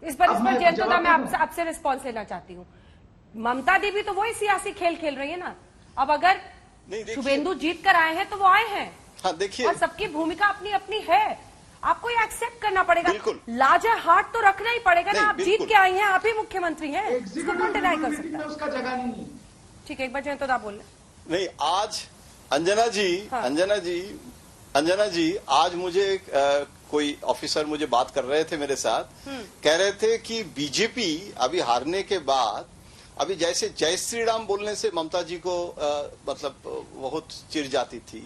इस पर जयंतदा मैं आपसे रिस्पॉन्स लेना चाहती हूँ। ममता दीदी तो वही सियासी खेल खेल रही है ना। अब अगर शुभेंदु जीत कर आए हैं तो वो आए हैं। हाँ, देखिए, और सबकी भूमिका अपनी अपनी है, आपको ये एक्सेप्ट करना पड़ेगा। लाजा हार्ट तो रखना ही पड़ेगा ना। आप जीत के आई हैं, आप ही मुख्यमंत्री हैं, इसको कौन डिनाई कर सकता है? उसका जगह नहीं। ठीक है, एक बार जयंतदा बोल नहीं। आज अंजना जी आज मुझे कोई ऑफिसर मुझे बात कर रहे थे मेरे साथ, कह रहे थे कि बीजेपी अभी हारने के बाद, अभी जैसे जय श्री राम बोलने से ममता जी को मतलब बहुत चिढ़ जाती थी।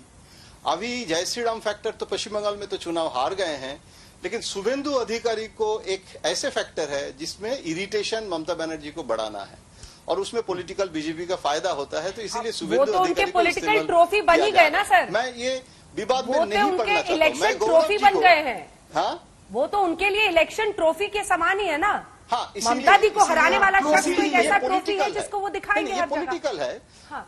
अभी जय श्री राम फैक्टर तो पश्चिम बंगाल में तो चुनाव हार गए हैं, लेकिन शुभेंदु अधिकारी को एक ऐसे फैक्टर है जिसमें इरिटेशन ममता बनर्जी को बढ़ाना है और उसमें पॉलिटिकल बीजेपी का फायदा होता है। तो इसीलिए शुभेंदु अधिकारी पॉलिटिकल ट्रॉफी बनी गए ना सर। मैं ये विवाद में नहीं पड़ना चाहता। इलेक्शन ट्रॉफी बन गए हैं। हाँ, वो तो उनके लिए इलेक्शन ट्रॉफी के समान ही है ना। हाँ, ममता दी को हराने वाला शख्स तो एक ऐसा ट्रॉफी है जिसको वो दिखाएंगे हर जगह। पॉलिटिकल है। हाँ।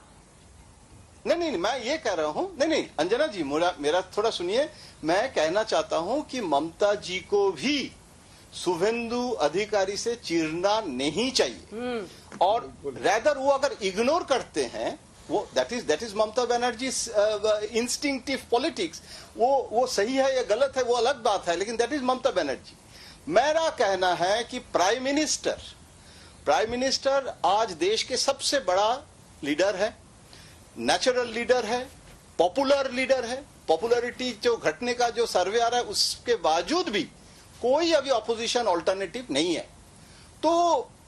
नहीं, मैं ये कह रहा हूँ, नहीं अंजना जी, मेरा थोड़ा सुनिए। मैं कहना चाहता हूँ कि ममता जी को भी शुभेंदु अधिकारी से चीरना नहीं चाहिए। और रैदर वो अगर इग्नोर करते हैं, वो that is Mamata Banerjee instinctive politics. वो सही है या गलत है वो अलग बात है, लेकिन दैट इज ममता बनर्जी। मेरा कहना है कि प्राइम मिनिस्टर आज देश के सबसे बड़ा लीडर है, नेचुरल लीडर है, पॉपुलर लीडर है। पॉपुलैरिटी जो घटने का जो सर्वे आ रहा है उसके बावजूद भी कोई अभी ऑपोजिशन ऑल्टरनेटिव नहीं है। तो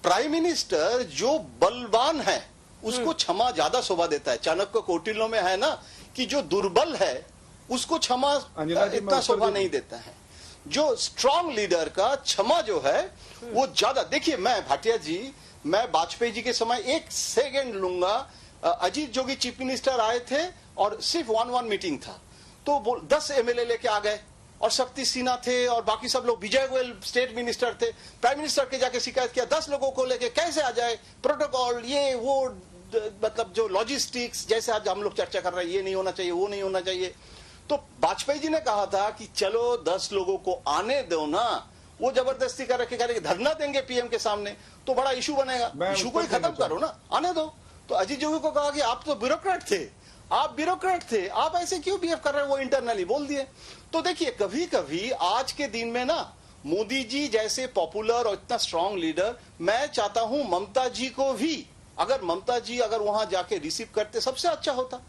प्राइम मिनिस्टर जो बलवान है उसको क्षमा ज्यादा शोभा देता है। चाणक्य कौटिल्य में है ना कि जो दुर्बल है उसको क्षमा इतना शोभा नहीं देता है। जो स्ट्रांग लीडर का क्षमा जो है वो ज्यादा। देखिए, मैं भाटिया जी, मैं वाजपेयी जी के समय एक सेकंड लूंगा। अजीत जोगी चीफ मिनिस्टर आए थे और सिर्फ 1-1 मीटिंग था, तो वो 10 एमएलए लेके आ गए और शक्ति सिन्हा थे और बाकी सब लोग, विजय गोयल स्टेट मिनिस्टर थे। प्राइम मिनिस्टर के जाके शिकायत किया, 10 लोगों को लेके कैसे आ जाए, प्रोटोकॉल ये वो, मतलब जो लॉजिस्टिक्स जैसे आज हम लोग चर्चा कर रहे हैं, ये नहीं होना चाहिए, वो नहीं होना चाहिए। तो वाजपेयी जी ने कहा था कि चलो 10 लोगों को आने दो ना। वो जबरदस्ती कर रखे करेंगे, धरना देंगे पीएम के सामने तो बड़ा इशू बनेगा। इशू को ही खत्म करो ना, आने दो। तो अजीत जोगी को कहा कि आप तो ब्यूरोक्रेट थे, आप ऐसे क्यों बिहेव कर रहे हैं, वो इंटरनली बोल दिए। तो देखिए, कभी कभी आज के दिन में ना मोदी जी जैसे पॉपुलर और इतना स्ट्रांग लीडर, मैं चाहता हूं ममता जी को भी, अगर ममता जी अगर वहां जाके रिसीव करते सबसे अच्छा होता।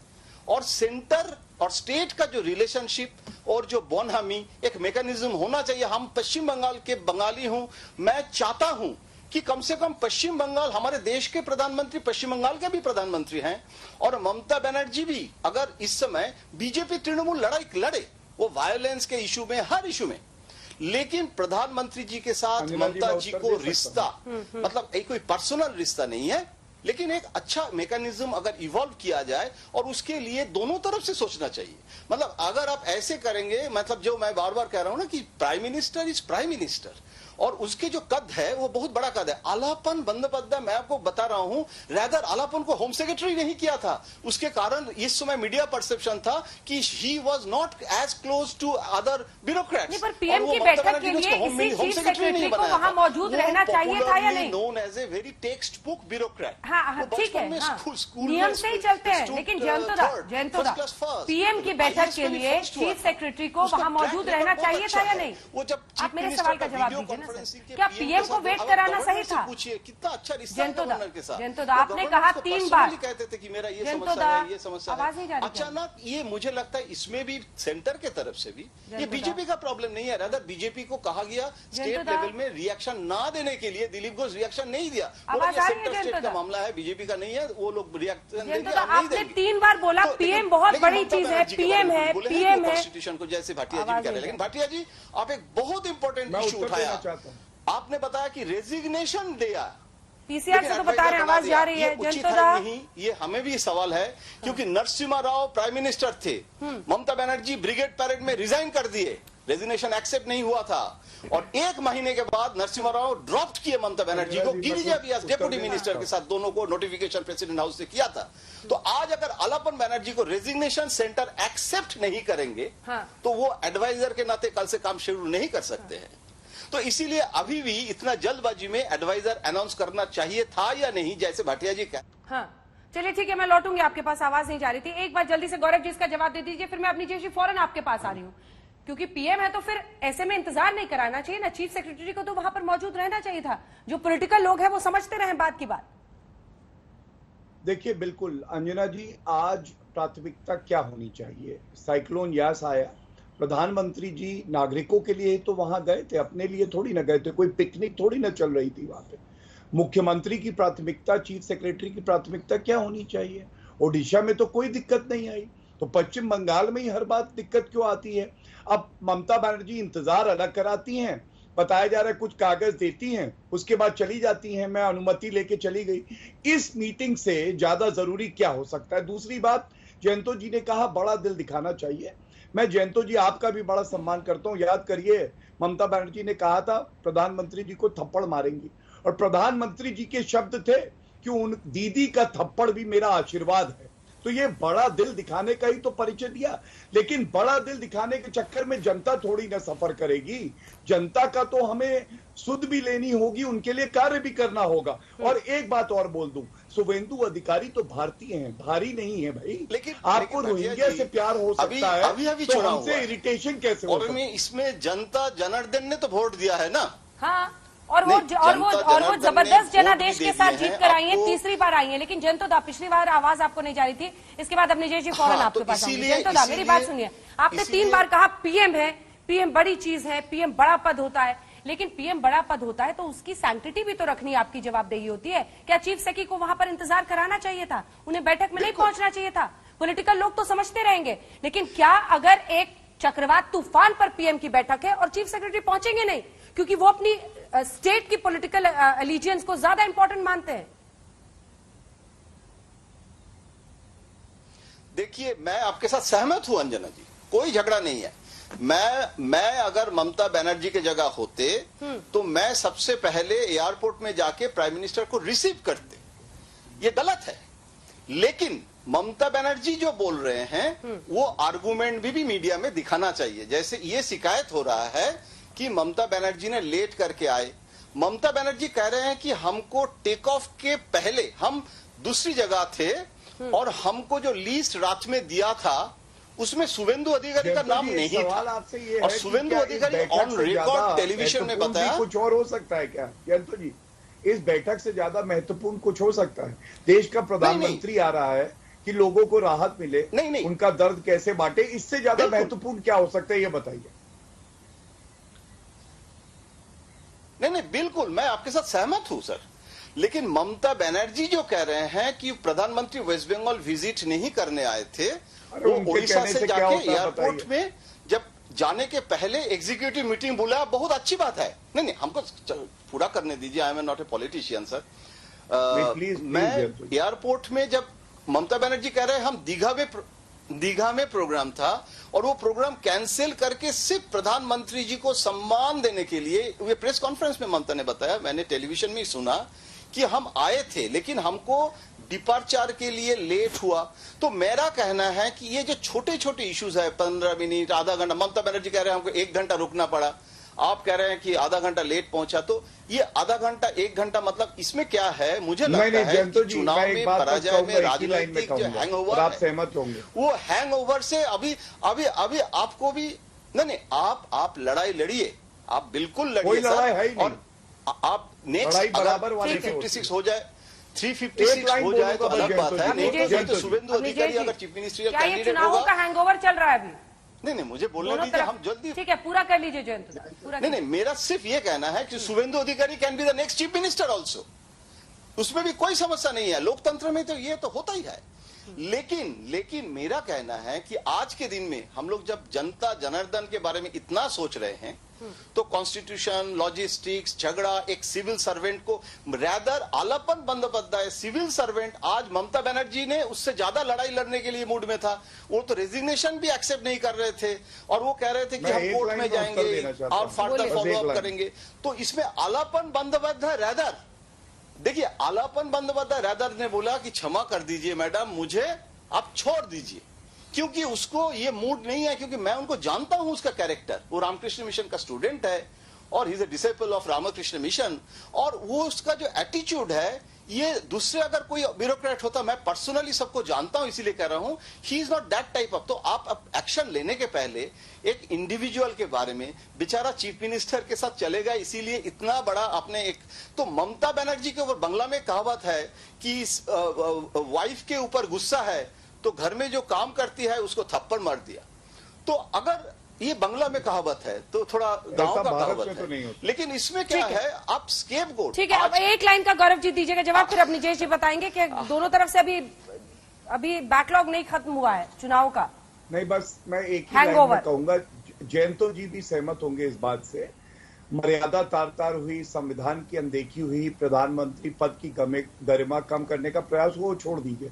और सेंटर और स्टेट का जो रिलेशनशिप और जो बोनहमी एक मैकेनिज्म होना चाहिए। हम पश्चिम बंगाल के बंगाली हूं, मैं चाहता हूं कि कम से कम पश्चिम बंगाल, हमारे देश के प्रधानमंत्री पश्चिम बंगाल के भी प्रधानमंत्री हैं, और ममता बनर्जी भी अगर इस समय बीजेपी तृणमूल लड़ाई लड़े, वो वायलेंस के इशू में, हर इशू में, लेकिन प्रधानमंत्री जी के साथ ममता जी को रिश्ता, मतलब एक कोई पर्सनल रिश्ता नहीं है, लेकिन एक अच्छा मैकेनिज्म अगर इवॉल्व किया जाए, और उसके लिए दोनों तरफ से सोचना चाहिए। मतलब अगर आप ऐसे करेंगे, मतलब जो मैं बार बार कह रहा हूं ना कि prime minister is prime minister, और उसके जो कद है वो बहुत बड़ा कद है। आलापन बंदोपाध्याय, मैं आपको बता रहा हूं, रैदर आलापन को होम सेक्रेटरी नहीं किया था, उसके कारण इस समय मीडिया परसेप्शन था कि he was not as close to other bureaucrats. पर पीएम की बैठक के लिए इसी चीफ सेक्रेटरी को वहां मौजूद रहना चाहिए था या नहीं? Known as a very textbook bureaucrat. हाँ, ठीक है, नियम से ही चलते हैं, लेकिन जयंतोदा, पीएम की बैठक के लिए चीफ सेक्रेटरी को वहां मौजूद रहना चाहिए था या नहीं? वो जब आप मेरे सवाल का जवाब दीजिए ना। क्या पीएम को वेट कराना सही था? पूछिए कितना अच्छा रिश्ता है गवर्नर के साथ। जयंतोदा, आपने कहा 3 बार, कहते थे कि मेरा ये समस्या है, ये समस्या है। अचानक ये मुझे लगता है इसमें भी सेंटर के तरफ से भी ये बीजेपी का प्रॉब्लम नहीं है, रादर बीजेपी को कहा गया स्टेट लेवल में रिएक्शन ना देने के लिए। दिलीप घोष रिएक्शन नहीं दिया, सेंटर स्टेट का मामला है, बीजेपी का नहीं है, वो लोग रिएक्शन देंगे। आपने 3 बार बोला पीएम बहुत बड़ी चीज है, पीएम है, पीएम है, कॉन्स्टिट्यूशन को, जैसे भाटिया जी कह रहे हैं। लेकिन भाटिया जी, आप एक बहुत इंपॉर्टेंट इशू उठाया, आपने बताया कि रेजिग्नेशन दिया, पीसीआर से तो बता रहे हैं, आवाज जा रही है। जयंतोदा, नहीं, ये हमें भी सवाल है, क्योंकि नरसिम्हा राव प्राइम मिनिस्टर थे, ममता बनर्जी ब्रिगेड पैरेड में रिजाइन कर दिए, रेजिग्नेशन एक्सेप्ट नहीं हुआ था, और 1 महीने के बाद नरसिम्हा राव ड्रॉप किए ममता बनर्जी को, गिरिजा व्यास डेप्यूटी मिनिस्टर के साथ, दोनों को नोटिफिकेशन प्रेसिडेंट हाउस से किया था। तो आज अगर आलापन बनर्जी को रेजिग्नेशन सेंटर एक्सेप्ट नहीं करेंगे, तो वो एडवाइजर के नाते कल से काम शुरू नहीं कर सकते हैं। तो इसीलिए अभी भी इतना जल्दबाजी में एडवाइजर अनाउंस करना चाहिए था या नहीं, जैसे भाटिया जी कह। हाँ, चलिए ठीक है, मैं लौटूंगी आपके पास, आवाज नहीं जा रही थी। एक बार जल्दी से गौरव जी इसका जवाब दे दीजिए, फिर मैं अपनी जैसी फौरन आपके पास आ रही हूँ, क्योंकि पीएम है तो फिर ऐसे में इंतजार नहीं कराना चाहिए ना। चीफ सेक्रेटरी को तो वहां पर मौजूद रहना चाहिए था। जो पॉलिटिकल लोग हैं वो समझते रहे बात की बात। देखिए, बिल्कुल अंजना जी, आज प्राथमिकता क्या होनी चाहिए? साइक्लोन यास आया, प्रधानमंत्री जी नागरिकों के लिए तो वहां गए थे, अपने लिए थोड़ी ना गए थे, कोई पिकनिक थोड़ी ना चल रही थी वहां पे। मुख्यमंत्री की प्राथमिकता, चीफ सेक्रेटरी की प्राथमिकता क्या होनी चाहिए? ओडिशा में तो कोई दिक्कत नहीं आई, तो पश्चिम बंगाल में ही हर बात दिक्कत क्यों आती है? अब ममता बनर्जी इंतजार अलग कराती हैं, बताया जा रहा है कुछ कागज देती हैं, उसके बाद चली जाती हैं, मैं अनुमति लेके चली गई। इस मीटिंग से ज्यादा जरूरी क्या हो सकता है? दूसरी बात, जयंतो जी ने कहा बड़ा दिल दिखाना चाहिए। मैं जयंतो जी आपका भी बड़ा सम्मान करता हूं। याद करिए, ममता बनर्जी ने कहा था प्रधानमंत्री जी को थप्पड़ मारेंगी, और प्रधानमंत्री जी के शब्द थे कि उन दीदी का थप्पड़ भी मेरा आशीर्वाद है। तो ये बड़ा दिल दिखाने का ही तो परिचय दिया। लेकिन बड़ा दिल दिखाने के चक्कर में जनता थोड़ी ना सफर करेगी। जनता का तो हमें सुध भी लेनी होगी, उनके लिए कार्य भी करना होगा। और एक बात और बोल दूं, शुभेंदु अधिकारी तो भारतीय हैं, भारी नहीं है भाई। लेकिन आपको रोहिंग्या से प्यार हो सकता है, अभी तो चुनाव हमसे इरिटेशन कैसे हो और सकता है? इसमें जनता जनार्दन ने तो वोट दिया है ना। हाँ, और वो जबरदस्त जनादेश के साथ जीत कर आई है, तीसरी बार आई है। लेकिन जनता पिछली बार आवाज आपको नहीं जा रही थी। इसके बाद अपने जय जी फौरन आपके पास आऊंगी। जनता मेरी बात सुनिए, आपने 3 बार कहा पीएम है, पीएम बड़ी चीज है, पीएम बड़ा पद होता है। लेकिन पीएम बड़ा पद होता है तो उसकी सैंक्टिटी भी तो रखनी आपकी जवाबदेही होती है। क्या चीफ सेक्रेटरी को वहां पर इंतजार कराना चाहिए था? उन्हें बैठक में नहीं पहुंचना चाहिए था? पॉलिटिकल लोग तो समझते रहेंगे, लेकिन क्या अगर एक चक्रवात तूफान पर पीएम की बैठक है और चीफ सेक्रेटरी पहुंचेंगे नहीं क्योंकि वो अपनी स्टेट की पॉलिटिकल एलिजियंस को ज्यादा इंपॉर्टेंट मानते हैं? देखिए, मैं आपके साथ सहमत हूं अंजना जी, कोई झगड़ा नहीं है। मैं अगर ममता बनर्जी के जगह होते तो मैं सबसे पहले एयरपोर्ट में जाके प्राइम मिनिस्टर को रिसीव करते। ये गलत है। लेकिन ममता बनर्जी जो बोल रहे हैं वो आर्गुमेंट भी मीडिया में दिखाना चाहिए। जैसे ये शिकायत हो रहा है कि ममता बनर्जी ने लेट करके आए। ममता बनर्जी कह रहे हैं कि हमको टेक ऑफ के पहले हम दूसरी जगह थे और हमको जो लीस्ट रात में दिया था उसमें शुभेंदु अधिकारी का नाम नहीं था। आपसे ये और शुभेंदु अधिकारी ऑन रिकॉर्ड टेलीविजन में बताया। कुछ और हो सकता है क्या जयंत जी? इस बैठक से ज्यादा महत्वपूर्ण कुछ हो सकता है? देश का प्रधानमंत्री आ रहा है कि लोगों को राहत मिले, नहीं। उनका दर्द कैसे बांटे, इससे ज्यादा महत्वपूर्ण क्या हो सकता है, ये बताइए। नहीं, बिल्कुल मैं आपके साथ सहमत हूं सर। लेकिन ममता बनर्जी जो कह रहे हैं कि प्रधानमंत्री वेस्ट बंगाल विजिट नहीं करने आए थे, वो ओडिशा से जाके एयरपोर्ट में जब जाने के पहले एग्जीक्यूटिव मीटिंग बुलाया, बहुत अच्छी बात है। नहीं, हमको पूरा करने दीजिए। I am not a politician sir. मैं एयरपोर्ट में जब ममता बनर्जी कह रहे हैं हम दीघा में प्रोग्राम था और वो प्रोग्राम कैंसिल करके सिर्फ प्रधानमंत्री जी को सम्मान देने के लिए, ये प्रेस कॉन्फ्रेंस में ममता ने बताया, मैंने टेलीविजन में ही सुना कि हम आए थे लेकिन हमको डिपार्चर के लिए लेट हुआ। तो मेरा कहना है कि ये जो छोटे छोटे इश्यूज है, 15 मिनट आधा घंटा, ममता बनर्जी कह रहे हैं हमको 1 घंटा रुकना पड़ा, आप कह रहे हैं कि आधा घंटा लेट पहुंचा, तो ये आधा घंटा 1 घंटा मतलब इसमें क्या है? मुझे लगता है कि चुनाव में पराजय में राजनीतिक जो हैंगओवर, आप सहमत होंगे, वो हैंगओवर से अभी आपको भी नहीं, आप लड़ाई लड़िए, आप बिल्कुल लड़िए सर। और आप नेक्स्ट अगर 356 हो जाए, 356 हो जाए तो अलग बात है। नहीं तो शुभेंदु अधिकारी अगर चीफ मिनिस्टर क्या ये चुनावों का हैंगओवर चल रहा है अभी? नहीं, मुझे बोलने दीजिए, हम जल्दी। ठीक है, पूरा कर लीजिए जयंत, पूरा। नहीं, मेरा सिर्फ ये कहना है कि शुभेंदु अधिकारी can be the next chief minister also, उसमें भी कोई समस्या नहीं है। लोकतंत्र में तो ये तो होता ही है। लेकिन मेरा कहना है कि आज के दिन में हम लोग जब जनता जनार्दन के बारे में इतना सोच रहे हैं तो कॉन्स्टिट्यूशन, लॉजिस्टिक्स, झगड़ा, एक सिविल सर्वेंट को रैदर आलापन बंदोबस्ताय सिविल सर्वेंट, आज ममता बनर्जी ने उससे ज्यादा लड़ाई लड़ने के लिए मूड में था। वो तो रेजिग्नेशन भी एक्सेप्ट नहीं कर रहे थे और वो कह रहे थे कि हम कोर्ट में जाएंगे और फर्दर फॉलोअप करेंगे। तो इसमें आलापन बंदोबस्त है रैदर। देखिए, आलापन बंदोबस्त रैदर ने बोला कि क्षमा कर दीजिए मैडम, मुझे आप छोड़ दीजिए, क्योंकि उसको ये मूड नहीं है, क्योंकि मैं उनको जानता हूं, उसका कैरेक्टर, वो रामकृष्ण मिशन का स्टूडेंट है और he is a disciple of Ramakrishna Mission, और वो उसका जो एटीट्यूड है, ये दूसरे अगर कोई ब्यूरोक्रेट होता, मैं पर्सनली सबको जानता हूं इसीलिए कह रहा हूं, he is not that type of. तो आप एक्शन लेने के पहले एक इंडिविजुअल के बारे में, बेचारा चीफ मिनिस्टर के साथ चलेगा, इसीलिए इतना बड़ा आपने एक, तो ममता बनर्जी के ऊपर बंगला में कहावत है कि वाइफ के ऊपर गुस्सा है तो घर में जो काम करती है उसको थप्पड़ मार दिया। तो अगर ये बंगला में कहावत है तो थोड़ा गांव का कहावत है, लेकिन इसमें क्या है, आप स्केपगोट। ठीक है, अब एक लाइन का गौरव जी दीजिएगा जवाब, फिर अपनी जय जी बताएंगे कि दोनों तरफ से अभी बैकलॉग नहीं खत्म हुआ है चुनाव का। नहीं, बस मैं एक ही लाइन में कहूंगा, जयंतो जी भी सहमत होंगे इस बात से, मर्यादा तार हुई, संविधान की अनदेखी हुई, प्रधानमंत्री पद की गरिमा कम करने का प्रयास, वो छोड़ दीजिए।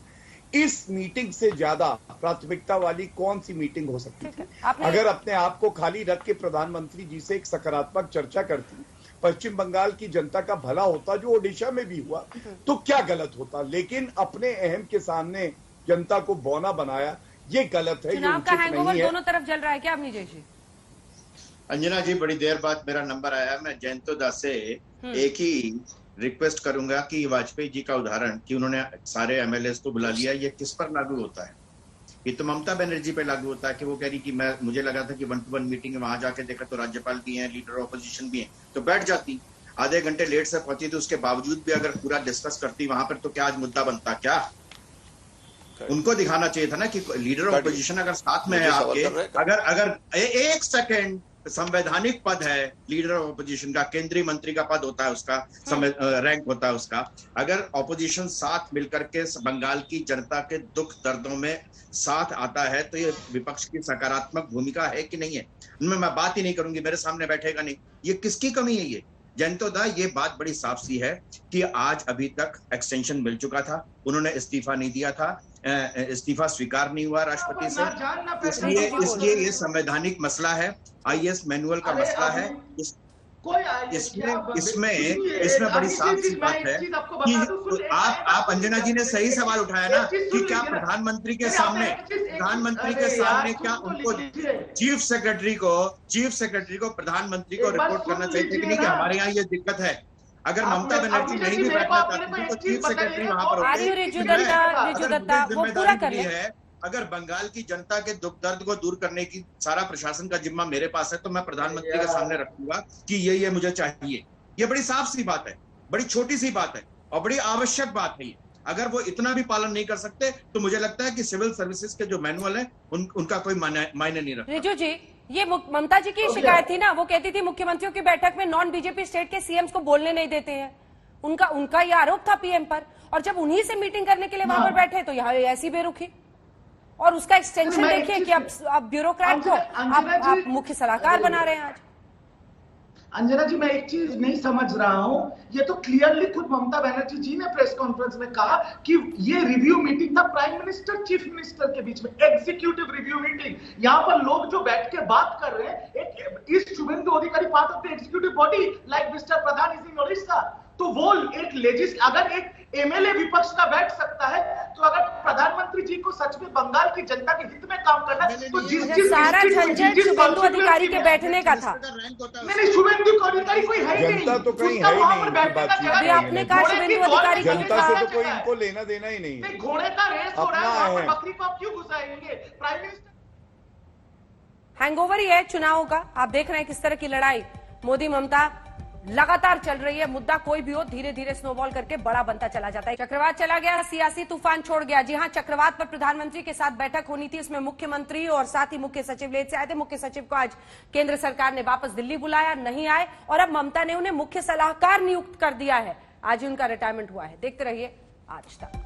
इस मीटिंग से ज्यादा प्राथमिकता वाली कौन सी मीटिंग हो सकती थी? अगर अपने आप को खाली रख के प्रधानमंत्री जी से एक सकारात्मक चर्चा करती, पश्चिम बंगाल की जनता का भला होता, जो ओडिशा में भी हुआ, तो क्या गलत होता। लेकिन अपने अहम के सामने जनता को बौना बनाया, ये गलत है, ये चुनाव का उचित हैंगओवर नहीं है। दोनों तरफ जल रहा है क्या अवनी जय जी? अंजना जी, बड़ी देर बाद मेरा नंबर आया। मैं जयंतो दास से एक ही रिक्वेस्ट करूंगा कि वाजपेयी जी का उदाहरण कि उन्होंने सारे एमएलएस को बुला लिया, ये किस पर लागू होता है? ये तो ममता बनर्जी पे लागू होता है कि वो कह रही कि मुझे लगा था कि 1-to-1 मीटिंग है, वहां जाके देखा तो राज्यपाल भी हैं, लीडर ऑपोजिशन भी हैं, तो बैठ जाती। आधे घंटे लेट से पहुंची थी, उसके बावजूद भी अगर पूरा डिस्कस करती वहां पर, तो क्या आज मुद्दा बनता? क्या उनको दिखाना चाहिए था ना कि लीडर ऑपोजिशन अगर साथ में है आपके, अगर एक सेकंड संवैधानिक पद है लीडर ऑफ ऑपोजिशन का, केंद्रीय मंत्री का पद होता है उसका, रैंक होता है उसका, अगर ऑपोजिशन साथ मिलकर के बंगाल की जनता के दुख दर्दों में साथ आता है, तो ये विपक्ष की सकारात्मक भूमिका है कि नहीं है? उनमें मैं बात ही नहीं करूंगी, मेरे सामने बैठेगा नहीं। ये किसकी कमी है? ये जयंतो दा, ये बात बड़ी साफ सी है कि आज अभी तक एक्सटेंशन मिल चुका था, उन्होंने इस्तीफा नहीं दिया था, इस्तीफा स्वीकार नहीं हुआ राष्ट्रपति से, इसलिए ये संवैधानिक मसला है, आईएएस मैनुअल का मसला है। इसमें बड़ी साफ सी बात है कि आप अंजना जी ने सही सवाल उठाया ना कि क्या प्रधानमंत्री के सामने क्या उनको चीफ सेक्रेटरी को प्रधानमंत्री को रिपोर्ट करना चाहिए कि नहीं कि हमारे यहाँ ये दिक्कत है? अगर ममता बनर्जी नहीं भी बैठना चाहती तो चीफ सेक्रेटरी वहां पर है। अगर बंगाल की जनता के दुख दर्द को दूर करने की सारा प्रशासन का जिम्मा मेरे पास है, तो मैं प्रधानमंत्री के सामने रखूंगा कि ये मुझे चाहिए। ये बड़ी साफ सी बात है, बड़ी छोटी सी बात है और बड़ी आवश्यक बात है। ये अगर वो इतना भी पालन नहीं कर सकते तो मुझे लगता है कि सिविल सर्विसेज के जो मैनुअल है उनका कोई मायने नहीं रखता। रिजू जी, ये ममता जी की शिकायत थी ना, वो कहती थी मुख्यमंत्रियों की बैठक में नॉन बीजेपी स्टेट के सीएम्स को बोलने नहीं देते हैं, उनका ये आरोप था पीएम पर, और जब उन्हीं से मीटिंग करने के लिए वहां पर बैठे तो यहाँ ऐसी बेरुखी। और उसका एक्सटेंशन देखिए कि अब ब्यूरोक्रेट को आप मुख्य सलाहकार बना रहे हैं आज। अंजना जी, मैं एक चीज नहीं समझ रहा हूं, ये तो क्लियरली खुद ममता बनर्जी जी ने प्रेस कॉन्फ्रेंस में कहा कि ये रिव्यू मीटिंग था प्राइम मिनिस्टर चीफ मिनिस्टर के बीच में, एग्जीक्यूटिव रिव्यू मीटिंग। यहाँ पर लोग जो बैठ के बात कर रहे हैं, एक शुभेंदु अधिकारी part of the executive body like mister Pradhan is in Odisha, तो वो एक अगर एक एमएलए विपक्ष का बैठ सकता है, तो अगर प्रधानमंत्री जी को सच में बंगाल की जनता के हित में काम करना है तो जिस सारा झंझट शुभेंदु अधिकारी के बैठने का था। नहीं, शुभेंदु अधिकारी कोई है ही नहीं, जनता तो कहीं है ही नहीं। आपने कहा शुभेंदु अधिकारी जनता से तो कोई इनको लेना देना ही नहीं है। घोड़े का रेस हो रहा है, बकरी को आप क्यों घुसाएंगे? प्राइम मिनिस्टर हैंगओवर ही है चुनावों का। आप देख रहे हैं किस तरह की लड़ाई मोदी ममता लगातार चल रही है। मुद्दा कोई भी हो, धीरे धीरे स्नोबॉल करके बड़ा बनता चला जाता है। चक्रवात चला गया, सियासी तूफान छोड़ गया। जी हां, चक्रवात पर प्रधानमंत्री के साथ बैठक होनी थी, इसमें मुख्यमंत्री और साथ ही मुख्य सचिव लेट से आए थे। मुख्य सचिव को आज केंद्र सरकार ने वापस दिल्ली बुलाया, नहीं आए, और अब ममता ने उन्हें मुख्य सलाहकार नियुक्त कर दिया है। आज ही उनका रिटायरमेंट हुआ है। देखते रहिए आज तक।